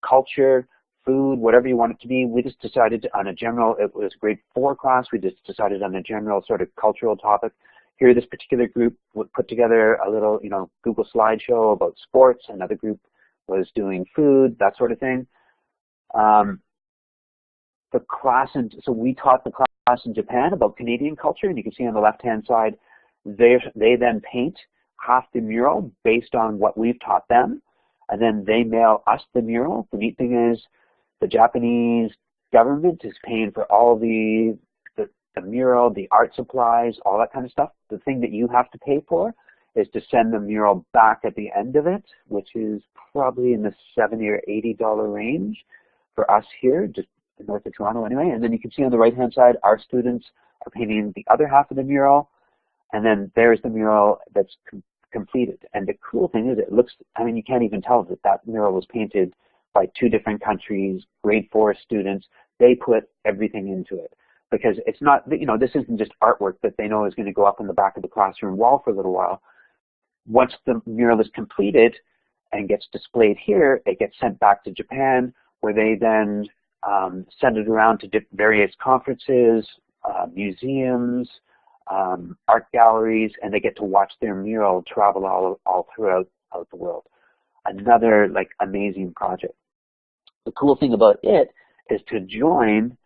Speaker 2: culture, food, whatever you want it to be. We just decided on a general, it was grade 4 class, we just decided on a general sort of cultural topic. here this particular group would put together a little, Google slideshow about sports. Another group was doing food, that sort of thing. The class, so we taught the class in Japan about Canadian culture, and you can see on the left-hand side, they then paint half the mural based on what we've taught them, and then they mail us the mural. The neat thing is the Japanese government is paying for all the mural, the art supplies, all that kind of stuff. The thing that you have to pay for is to send the mural back at the end of it, which is probably in the $70 or $80 range for us here, just north of Toronto anyway. And then you can see on the right-hand side, our students are painting the other half of the mural, and then there's the mural that's completed. And the cool thing is it looks, you can't even tell that that mural was painted by 2 different countries, grade 4 students. They put everything into it. Because it's not, this isn't just artwork that they know is going to go up on the back of the classroom wall for a little while. Once the mural is completed and gets displayed here, it gets sent back to Japan, where they then send it around to various conferences, museums, art galleries, and they get to watch their mural travel all throughout the world. Another amazing project. The cool thing about it is to join.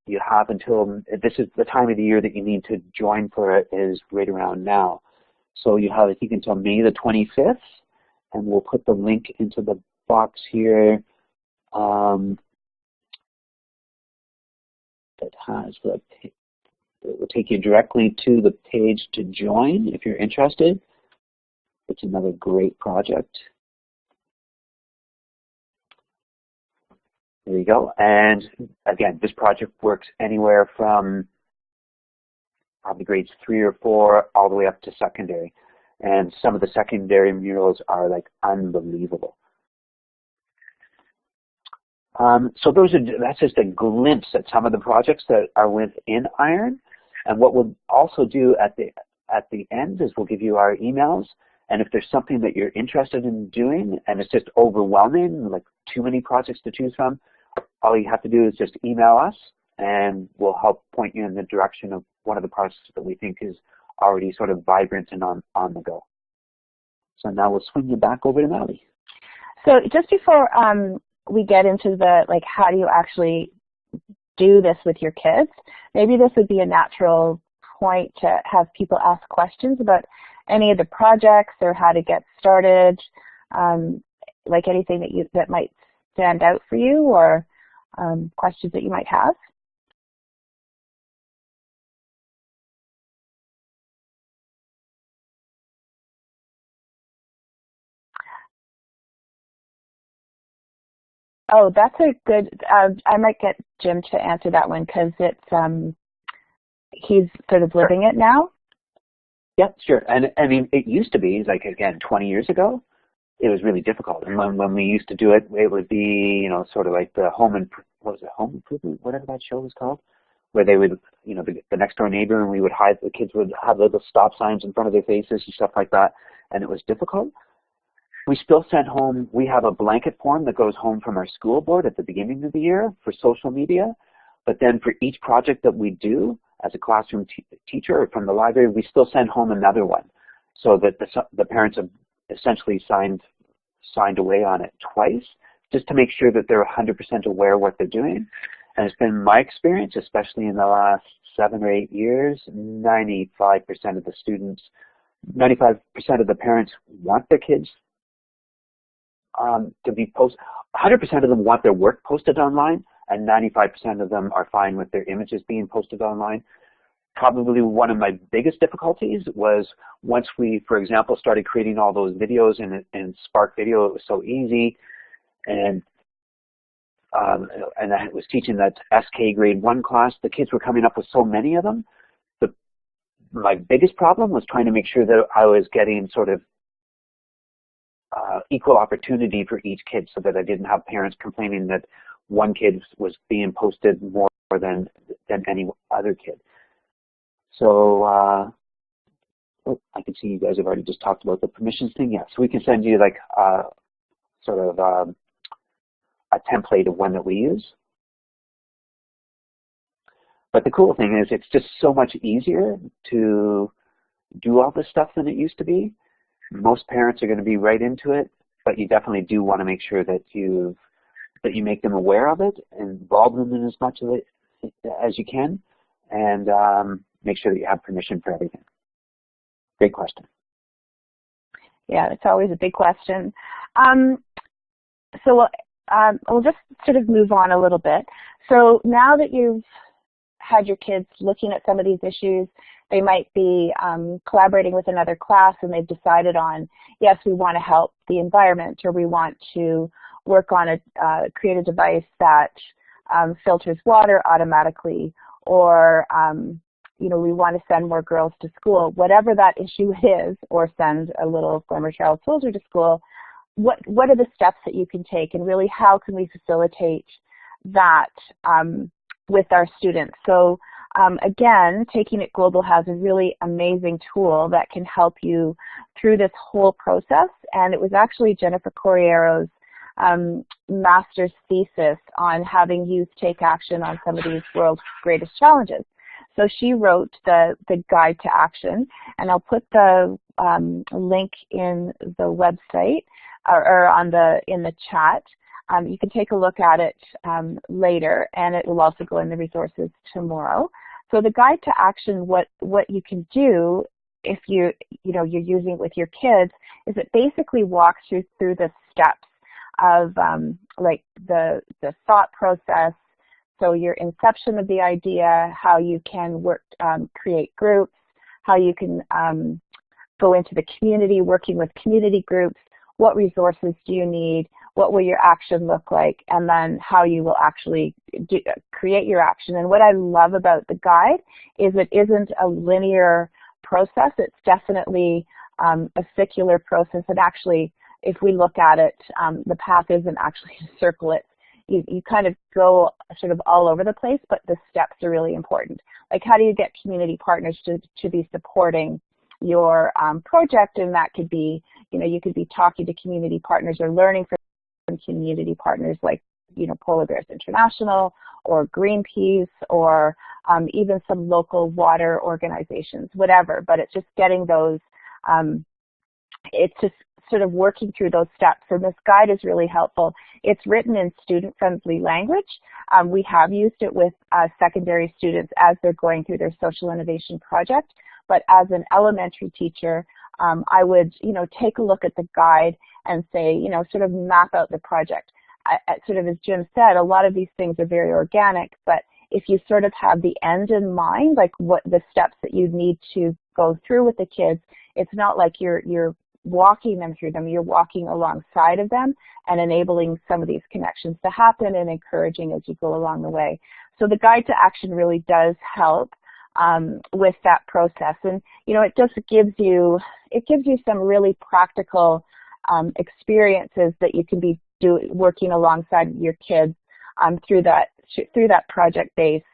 Speaker 2: You have until, this is the time of the year that you need to join for it, is right around now. So you have, I think, until May the 25th, and we'll put the link into the box here that it will take you directly to the page to join if you're interested. It's another great project. There you go. And again, this project works anywhere from probably grades 3 or 4 all the way up to secondary. And some of the secondary murals are unbelievable. So that's just a glimpse at some of the projects that are within IRON. And what we'll also do at the end is we'll give you our emails. And if there's something that you're interested in doing and it's just overwhelming, too many projects to choose from, all you have to do is just email us and we'll help point you in the direction of one of the projects that we think is already sort of vibrant and on the go. So now we'll swing you back over to Melly.
Speaker 1: So just before we get into the, how do you actually do this with your kids, maybe this would be a natural point to have people ask questions about any of the projects or how to get started, anything that might stand out for you, or questions that you might have. Oh, that's a good, I might get Jim to answer that one because it's, he's sort of living it now.
Speaker 2: Yeah, sure. And it used to be, again, 20 years ago, it was really difficult. And when we used to do it, it would be, sort of like the Home Improvement, whatever that show was called, where they would, the next door neighbor, and the kids would have little stop signs in front of their faces and stuff like that. And it was difficult. We still send home, we have a blanket form that goes home from our school board at the beginning of the year for social media. But then for each project that we do as a classroom teacher or from the library, we still send home another one so that the parents have essentially signed away on it twice, just to make sure that they're 100% aware of what they're doing. And it's been my experience, especially in the last 7 or 8 years, 95% of the students, 95% of the parents want their kids to be posted. 100% of them want their work posted online, and 95% of them are fine with their images being posted online. Probably one of my biggest difficulties was once we, for example, started creating all those videos in Spark Video. It was so easy, and I was teaching that SK grade 1 class. The kids were coming up with so many of them. My biggest problem was trying to make sure that I was getting sort of equal opportunity for each kid, so that I didn't have parents complaining that one kid was being posted more than any other kid. So I can see you guys have already just talked about the permissions thing. Yeah, so we can send you sort of a template of one that we use. But the cool thing is it's just so much easier to do all this stuff than it used to be. Most parents are going to be right into it, but you definitely do want to make sure that you make them aware of it, involve them in as much of it as you can, and make sure that you have permission for everything. Great question.
Speaker 1: Yeah, it's always a big question. So we'll just sort of move on a little bit. So now that you've had your kids looking at some of these issues, they might be collaborating with another class and they've decided on, yes, we want to help the environment, or we want to work on create a device that filters water automatically, or we want to send more girls to school, whatever that issue is, or send a little former child soldier to school. What are the steps that you can take, and really how can we facilitate that with our students? So again, Taking It Global has a really amazing tool that can help you through this whole process, and it was actually Jennifer Corriero's master's thesis on having youth take action on some of these world's greatest challenges. So she wrote the guide to action, and I'll put the link in the website or in the chat. You can take a look at it later, and it will also go in the resources tomorrow. So the guide to action, what you can do if you're using it with your kids, is it basically walks you through the steps of like the thought process. So your inception of the idea, how you can work, create groups, how you can go into the community, working with community groups, what resources do you need, what will your action look like, and then how you will actually create your action. And what I love about the guide is it isn't a linear process. It's definitely a circular process. And actually, if we look at it, the path isn't actually a circle. You kind of go sort of all over the place, but the steps are really important. Like, how do you get community partners to be supporting your project? And that could be, you could be talking to community partners or learning from community partners like, Polar Bears International or Greenpeace, or even some local water organizations, whatever. But it's just getting those, it's just sort of working through those steps. And this guide is really helpful. It's written in student-friendly language. We have used it with secondary students as they're going through their social innovation project. But as an elementary teacher, I would, take a look at the guide and say, sort of map out the project. Sort of as Jim said, a lot of these things are very organic, but if you sort of have the end in mind, like what the steps that you need to go through with the kids, it's not like you're walking them through them, you're walking alongside of them and enabling some of these connections to happen and encouraging as you go along the way. So the guide to action really does help with that process. And, it just gives you some really practical experiences that you can be working alongside your kids through that project-based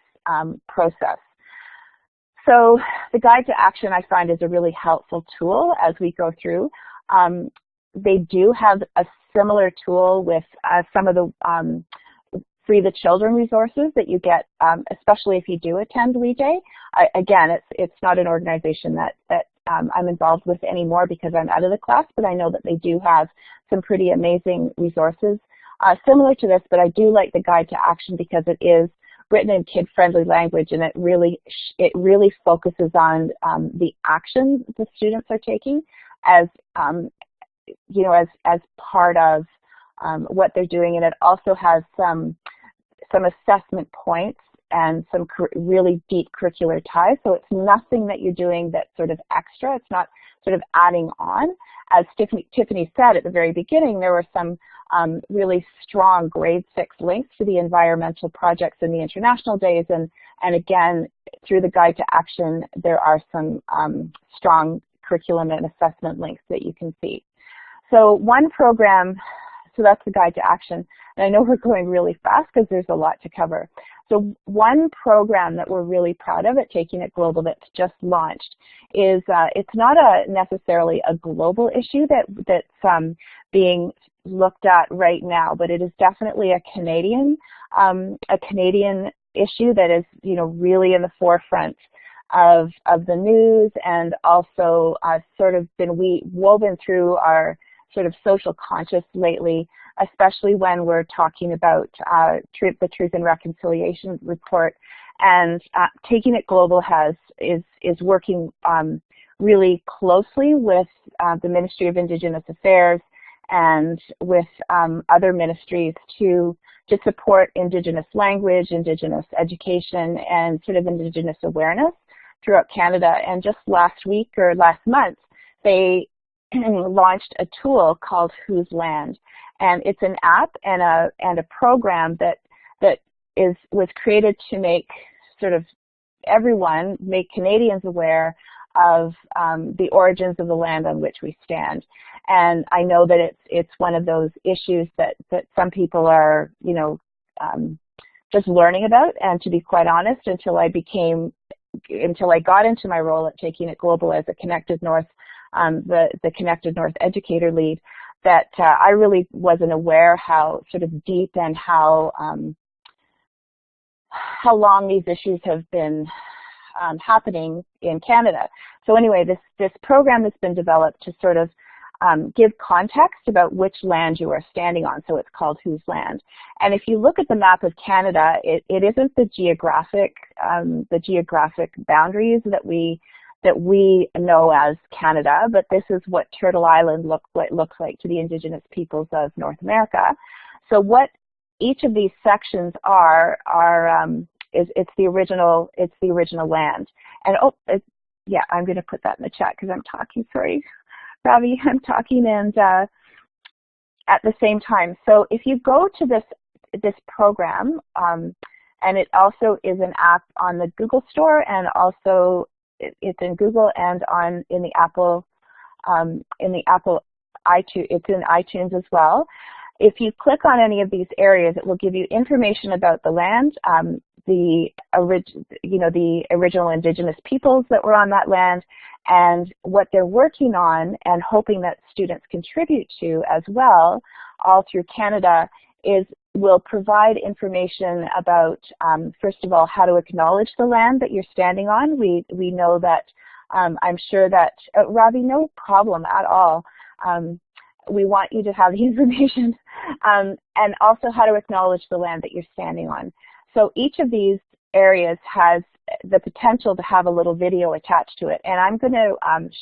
Speaker 1: process. So the guide to action, I find, is a really helpful tool as we go through. They do have a similar tool with some of the Free the Children resources that you get, especially if you do attend We Day. Again, it's not an organization that I'm involved with anymore because I'm out of the class, but I know that they do have some pretty amazing resources similar to this. But I do like the guide to action because it is written in kid-friendly language, and it really focuses on the actions the students are taking as as part of what they're doing, and it also has some assessment points and some really deep curricular ties. So it's nothing that you're doing that's sort of extra. It's not sort of adding on. As Tiffany said at the very beginning, there were some really strong grade 6 links to the environmental projects in the International Days, and again, through the Guide to Action, there are some strong curriculum and assessment links that you can see. So one program, so that's the Guide to Action, and I know we're going really fast because there's a lot to cover. So one program that we're really proud of at Taking It Global that's just launched is, it's not necessarily a global issue that's being looked at right now, but it is definitely a Canadian issue that is, really in the forefront of the news, and also sort of been woven through our sort of social conscious lately, especially when we're talking about the Truth and Reconciliation Report. And Taking It Global is working really closely with the Ministry of Indigenous Affairs and with other ministries to support Indigenous language, Indigenous education, and sort of Indigenous awareness throughout Canada. And just last month, they launched a tool called Whose Land, and it's an app and a program that was created to make Canadians aware of the origins of the land on which we stand. And I know that it's one of those issues that some people are, just learning about. And to be quite honest, until I got into my role at Taking It Global as a Connected North, the Connected North Educator Lead, that I really wasn't aware how sort of deep and how long these issues have been happening in Canada. So anyway, this program has been developed to sort of give context about which land you are standing on. So it's called Whose Land. And if you look at the map of Canada, it isn't the geographic boundaries that we know as Canada, but this is what Turtle Island looks like to the Indigenous peoples of North America. So what each of these sections it's the original land. And yeah, I'm going to put that in the chat because I'm talking. Sorry, Ravi, I'm talking and at the same time. So if you go to this program, and it also is an app on the Google Store, and also it's in Google and in the Apple iTunes. It's in iTunes as well. If you click on any of these areas, it will give you information about the land, the original Indigenous peoples that were on that land, and what they're working on and hoping that students contribute to as well, all through Canada, will provide information about, first of all, how to acknowledge the land that you're standing on. We know that, I'm sure that, Ravi, no problem at all. We want you to have the information, and also how to acknowledge the land that you're standing on. So each of these areas has the potential to have a little video attached to it. And I'm going to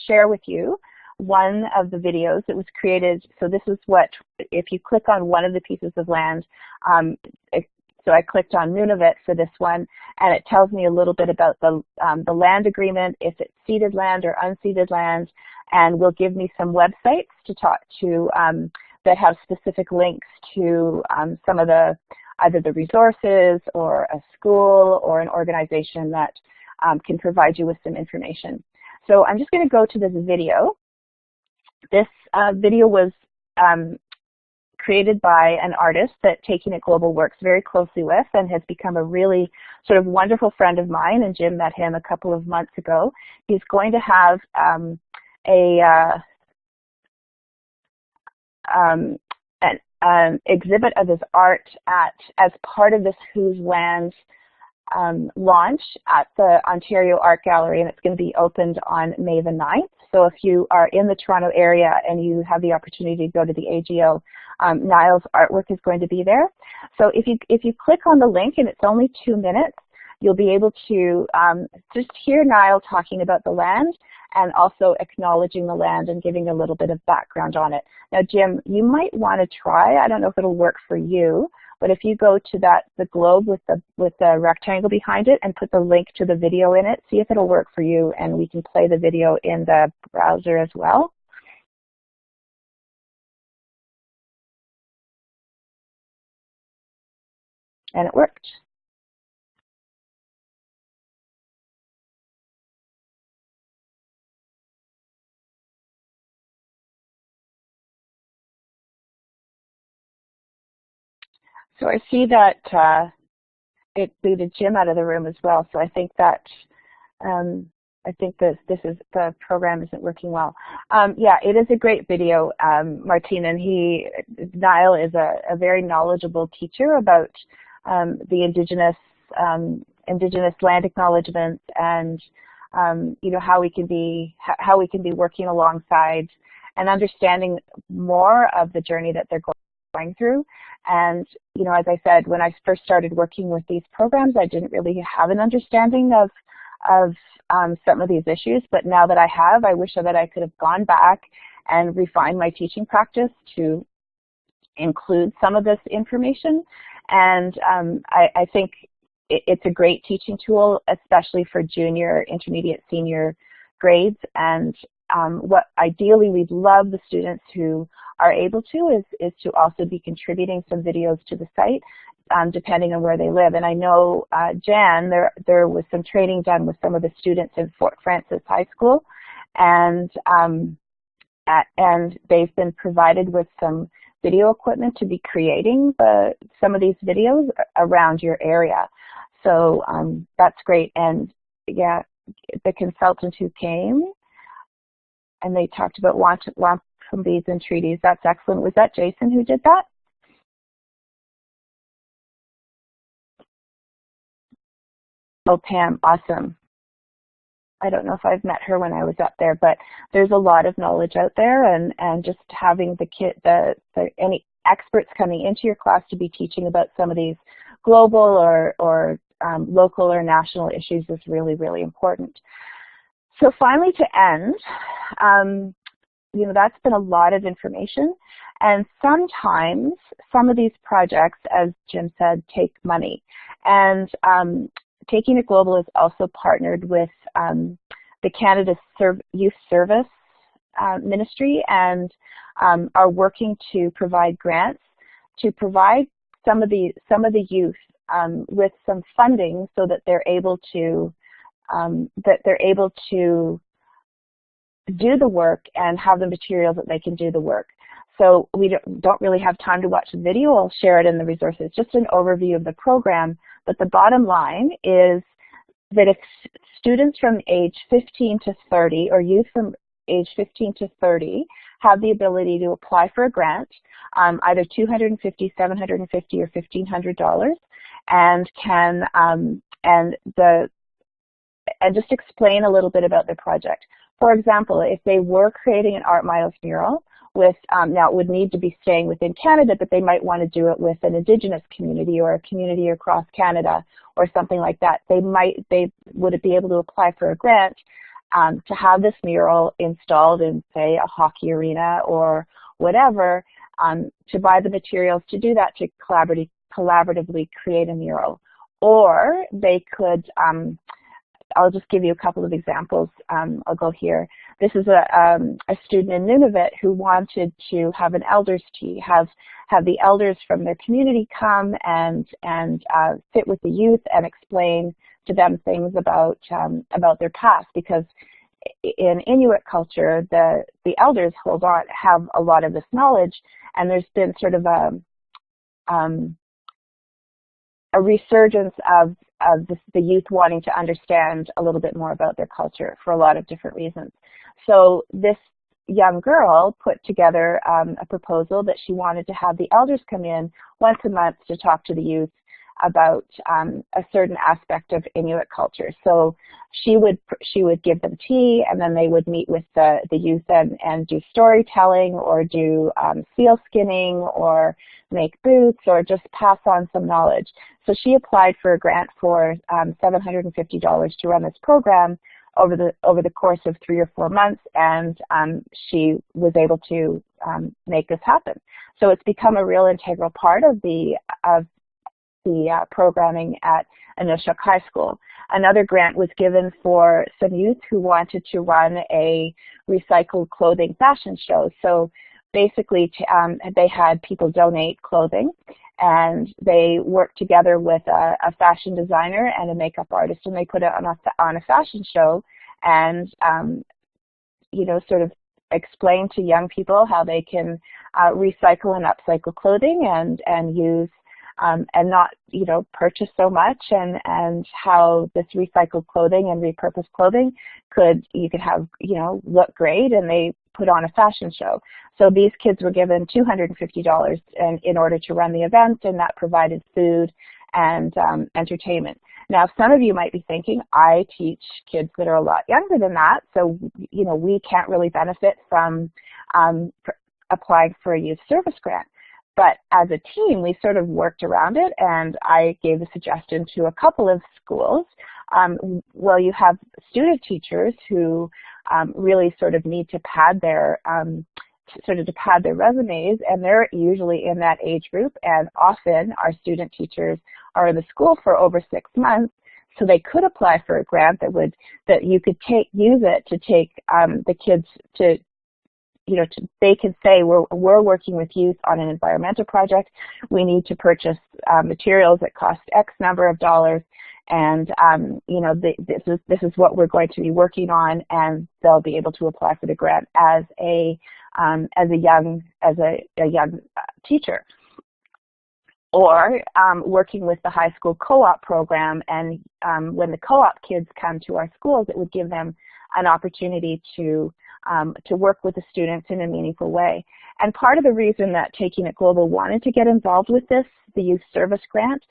Speaker 1: share with you one of the videos that was created. So this is what, if you click on one of the pieces of land, so I clicked on Nunavut for this one, and it tells me a little bit about the land agreement, if it's ceded land or unceded land, and will give me some websites to talk to that have specific links to some of either the resources or a school or an organization that can provide you with some information. So I'm just going to go to this video. This video was created by an artist that Taking It Global works very closely with and has become a really sort of wonderful friend of mine, and Jim met him a couple of months ago. He's going to have an exhibit of his art as part of this Whose Land launch at the Ontario Art Gallery, and it's going to be opened on May the 9th. So if you are in the Toronto area and you have the opportunity to go to the AGO, Niall's artwork is going to be there. So if you click on the link, and it's only 2 minutes, you'll be able to just hear Niall talking about the land and also acknowledging the land and giving a little bit of background on it. Now, Jim, you might want to try, I don't know if it'll work for you, but if you go to the globe with the rectangle behind it and put the link to the video in it, see if it'll work for you, and we can play the video in the browser as well. And it worked. So I see that it booted Jim out of the room as well. So I think that the program isn't working well. Yeah, it is a great video, Martina, and Niall is a very knowledgeable teacher about the Indigenous indigenous land acknowledgements, and you know, how we can be working alongside and understanding more of the journey that they're going through. And you know, as I said, when I first started working with these programs, I didn't really have an understanding of some of these issues, but now that I have, I wish that I could have gone back and refined my teaching practice to include some of this information. And I think it's a great teaching tool, especially for junior, intermediate, senior grades. And what ideally we'd love the students who are able to is to also be contributing some videos to the site, depending on where they live. And I know, Jan, there was some training done with some of the students in Fort Frances High School, and they've been provided with some video equipment to be creating some of these videos around your area. So that's great. And yeah, the consultant who came, and they talked about wampum beads and treaties. That's excellent. Was that Jason who did that? Oh, Pam, awesome. I don't know if I've met her when I was up there, but there's a lot of knowledge out there, and just having any experts coming into your class to be teaching about some of these global or local or national issues is really, really important. So finally, to end, you know, that's been a lot of information, and sometimes some of these projects, as Jim said, take money. And Taking It Global is also partnered with the Canada Youth Service Ministry, and are working to provide grants to provide some of the youth with some funding so that they're able to do the work and have the materials that they can do the work. So we don't really have time to watch the video. I'll share it in the resources, just an overview of the program. But the bottom line is that if students from age 15 to 30, or youth from age 15 to 30, have the ability to apply for a grant, either $250, $750, or $1,500, and can and just explain a little bit about the project. For example, if they were creating an Art Miles mural with, now it would need to be staying within Canada, but they might want to do it with an Indigenous community or a community across Canada or something like that. They would be able to apply for a grant to have this mural installed in, say, a hockey arena or whatever, to buy the materials to do that, to collaboratively create a mural. Or they could, I'll just give you a couple of examples. I'll go here. This is a student in Nunavut who wanted to have an elders tea, have the elders from their community come and sit with the youth and explain to them things about their past, because in Inuit culture, the elders have a lot of this knowledge, and there's been sort of a resurgence of the youth wanting to understand a little bit more about their culture for a lot of different reasons. So this young girl put together a proposal that she wanted to have the elders come in once a month to talk to the youth about a certain aspect of Inuit culture. So she would give them tea, and then they would meet with the youth and do storytelling, or do seal skinning, or make boots, or just pass on some knowledge. So she applied for a grant for $750 to run this program over the course of 3 or 4 months, and she was able to make this happen. So it's become a real integral part of the programming at Inukshuk High School. Another grant was given for some youth who wanted to run a recycled clothing fashion show. So basically, they had people donate clothing, and they worked together with a fashion designer and a makeup artist, and they put it on a fashion show, and you know, sort of explain to young people how they can recycle and upcycle clothing and use and not, you know, purchase so much, and how this recycled clothing and repurposed clothing you could have, you know, look great, and they put on a fashion show. So these kids were given $250 in order to run the event, and that provided food and entertainment. Now, some of you might be thinking, I teach kids that are a lot younger than that, so we can't really benefit from applying for a youth service grant. But as a team, we sort of worked around it, and I gave a suggestion to a couple of schools. Well, you have student teachers who really sort of need to pad their resumes, and they're usually in that age group, and often our student teachers are in the school for over 6 months, so they could apply for a grant that you could use it to take the kids to, they can say, we're working with youth on an environmental project. We need to purchase materials that cost X number of dollars, and this is what we're going to be working on, and they'll be able to apply for the grant as a young teacher. Or working with the high school co-op program, and when the co-op kids come to our schools, it would give them an opportunity to work with the students in a meaningful way. And part of the reason that Taking It Global wanted to get involved with this, the youth service grant,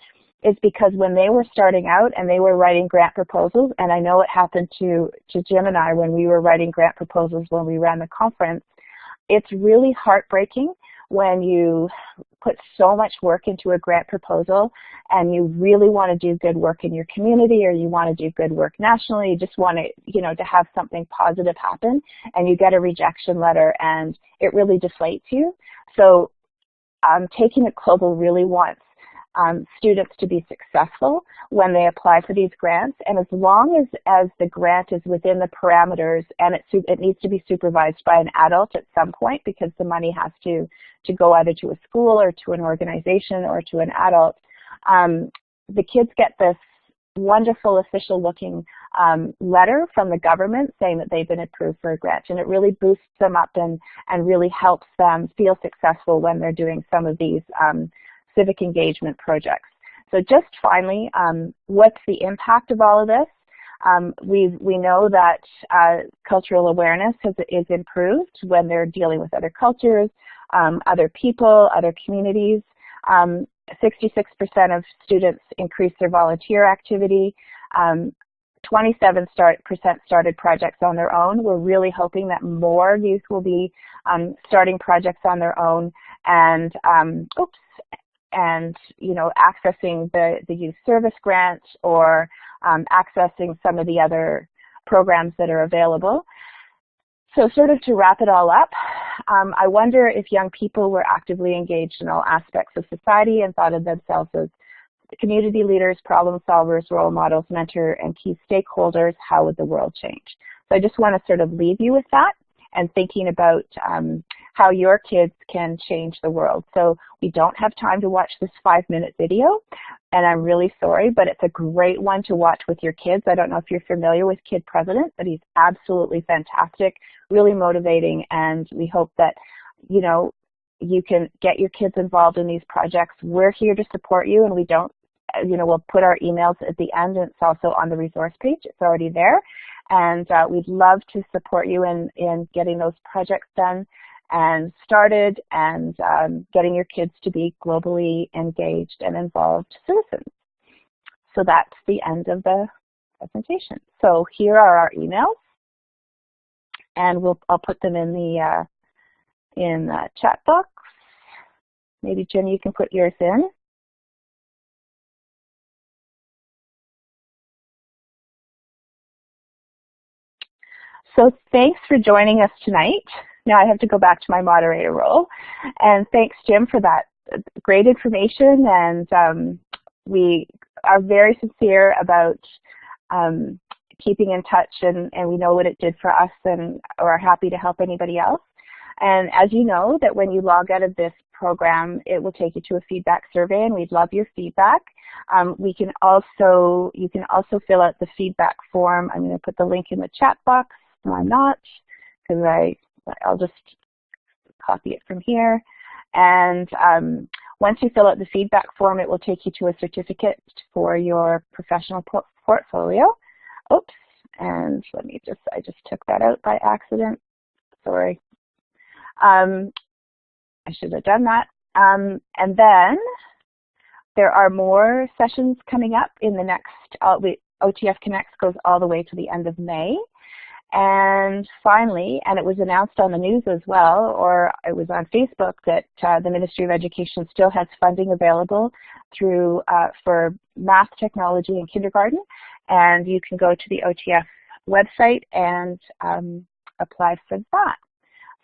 Speaker 1: is because when they were starting out and they were writing grant proposals, and I know it happened to Jim and I when we were writing grant proposals when we ran the conference, it's really heartbreaking when you put so much work into a grant proposal and you really want to do good work in your community, or you want to do good work nationally, you just want to, to have something positive happen, and you get a rejection letter and it really deflates you. So Taking It Global really wants students to be successful when they apply for these grants, and as long as the grant is within the parameters, and it needs to be supervised by an adult at some point, because the money has to go either to a school or to an organization or to an adult, the kids get this wonderful official looking letter from the government saying that they've been approved for a grant, and it really boosts them up and really helps them feel successful when they're doing some of these civic engagement projects. So just finally, what's the impact of all of this? We know that cultural awareness is improved when they're dealing with other cultures, other people, other communities. 66% of students increase their volunteer activity. 27% started projects on their own. We're really hoping that more youth will be starting projects on their own, and accessing the youth service grant, or accessing some of the other programs that are available. So sort of to wrap it all up, I wonder if young people were actively engaged in all aspects of society and thought of themselves as community leaders, problem solvers, role models, mentor, and key stakeholders, how would the world change? So I just want to sort of leave you with that, and thinking about how your kids can change the world. So we don't have time to watch this 5-minute video, and I'm really sorry, but it's a great one to watch with your kids. I don't know if you're familiar with Kid President, but he's absolutely fantastic, really motivating, and we hope that, you can get your kids involved in these projects. We're here to support you, and we don't, we'll put our emails at the end, and it's also on the resource page. It's already there. And we'd love to support you in getting those projects done and started, and getting your kids to be globally engaged and involved citizens. So that's the end of the presentation. So here are our emails, and I'll put them in the chat box. Maybe Jim, you can put yours in. So thanks for joining us tonight. Now I have to go back to my moderator role. And thanks, Jim, for that great information. And we are very sincere about keeping in touch, and we know what it did for us, and are happy to help anybody else. And as you know, that when you log out of this program, it will take you to a feedback survey, and we'd love your feedback. You can also fill out the feedback form. I'm going to put the link in the chat box. No, I'm not, because I'll just copy it from here. And once you fill out the feedback form, it will take you to a certificate for your professional portfolio. Oops, and I just took that out by accident. Sorry. I should have done that. And then There are more sessions coming up in the next, OTF Connects goes all the way to the end of May. And finally, and it was announced on the news as well, or it was on Facebook, that the Ministry of Education still has funding available through for math, technology, and kindergarten. And you can go to the OTF website and apply for that.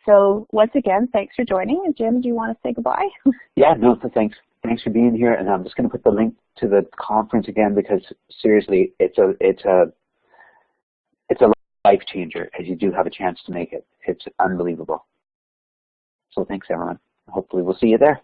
Speaker 1: So once again, thanks for joining. And Jim, do you want to say goodbye?
Speaker 2: Yeah, no, thanks. Thanks for being here. And I'm just going to put the link to the conference again, because seriously, it's a life changer, as you do have a chance to make it. It's unbelievable. So thanks, everyone. Hopefully we'll see you there.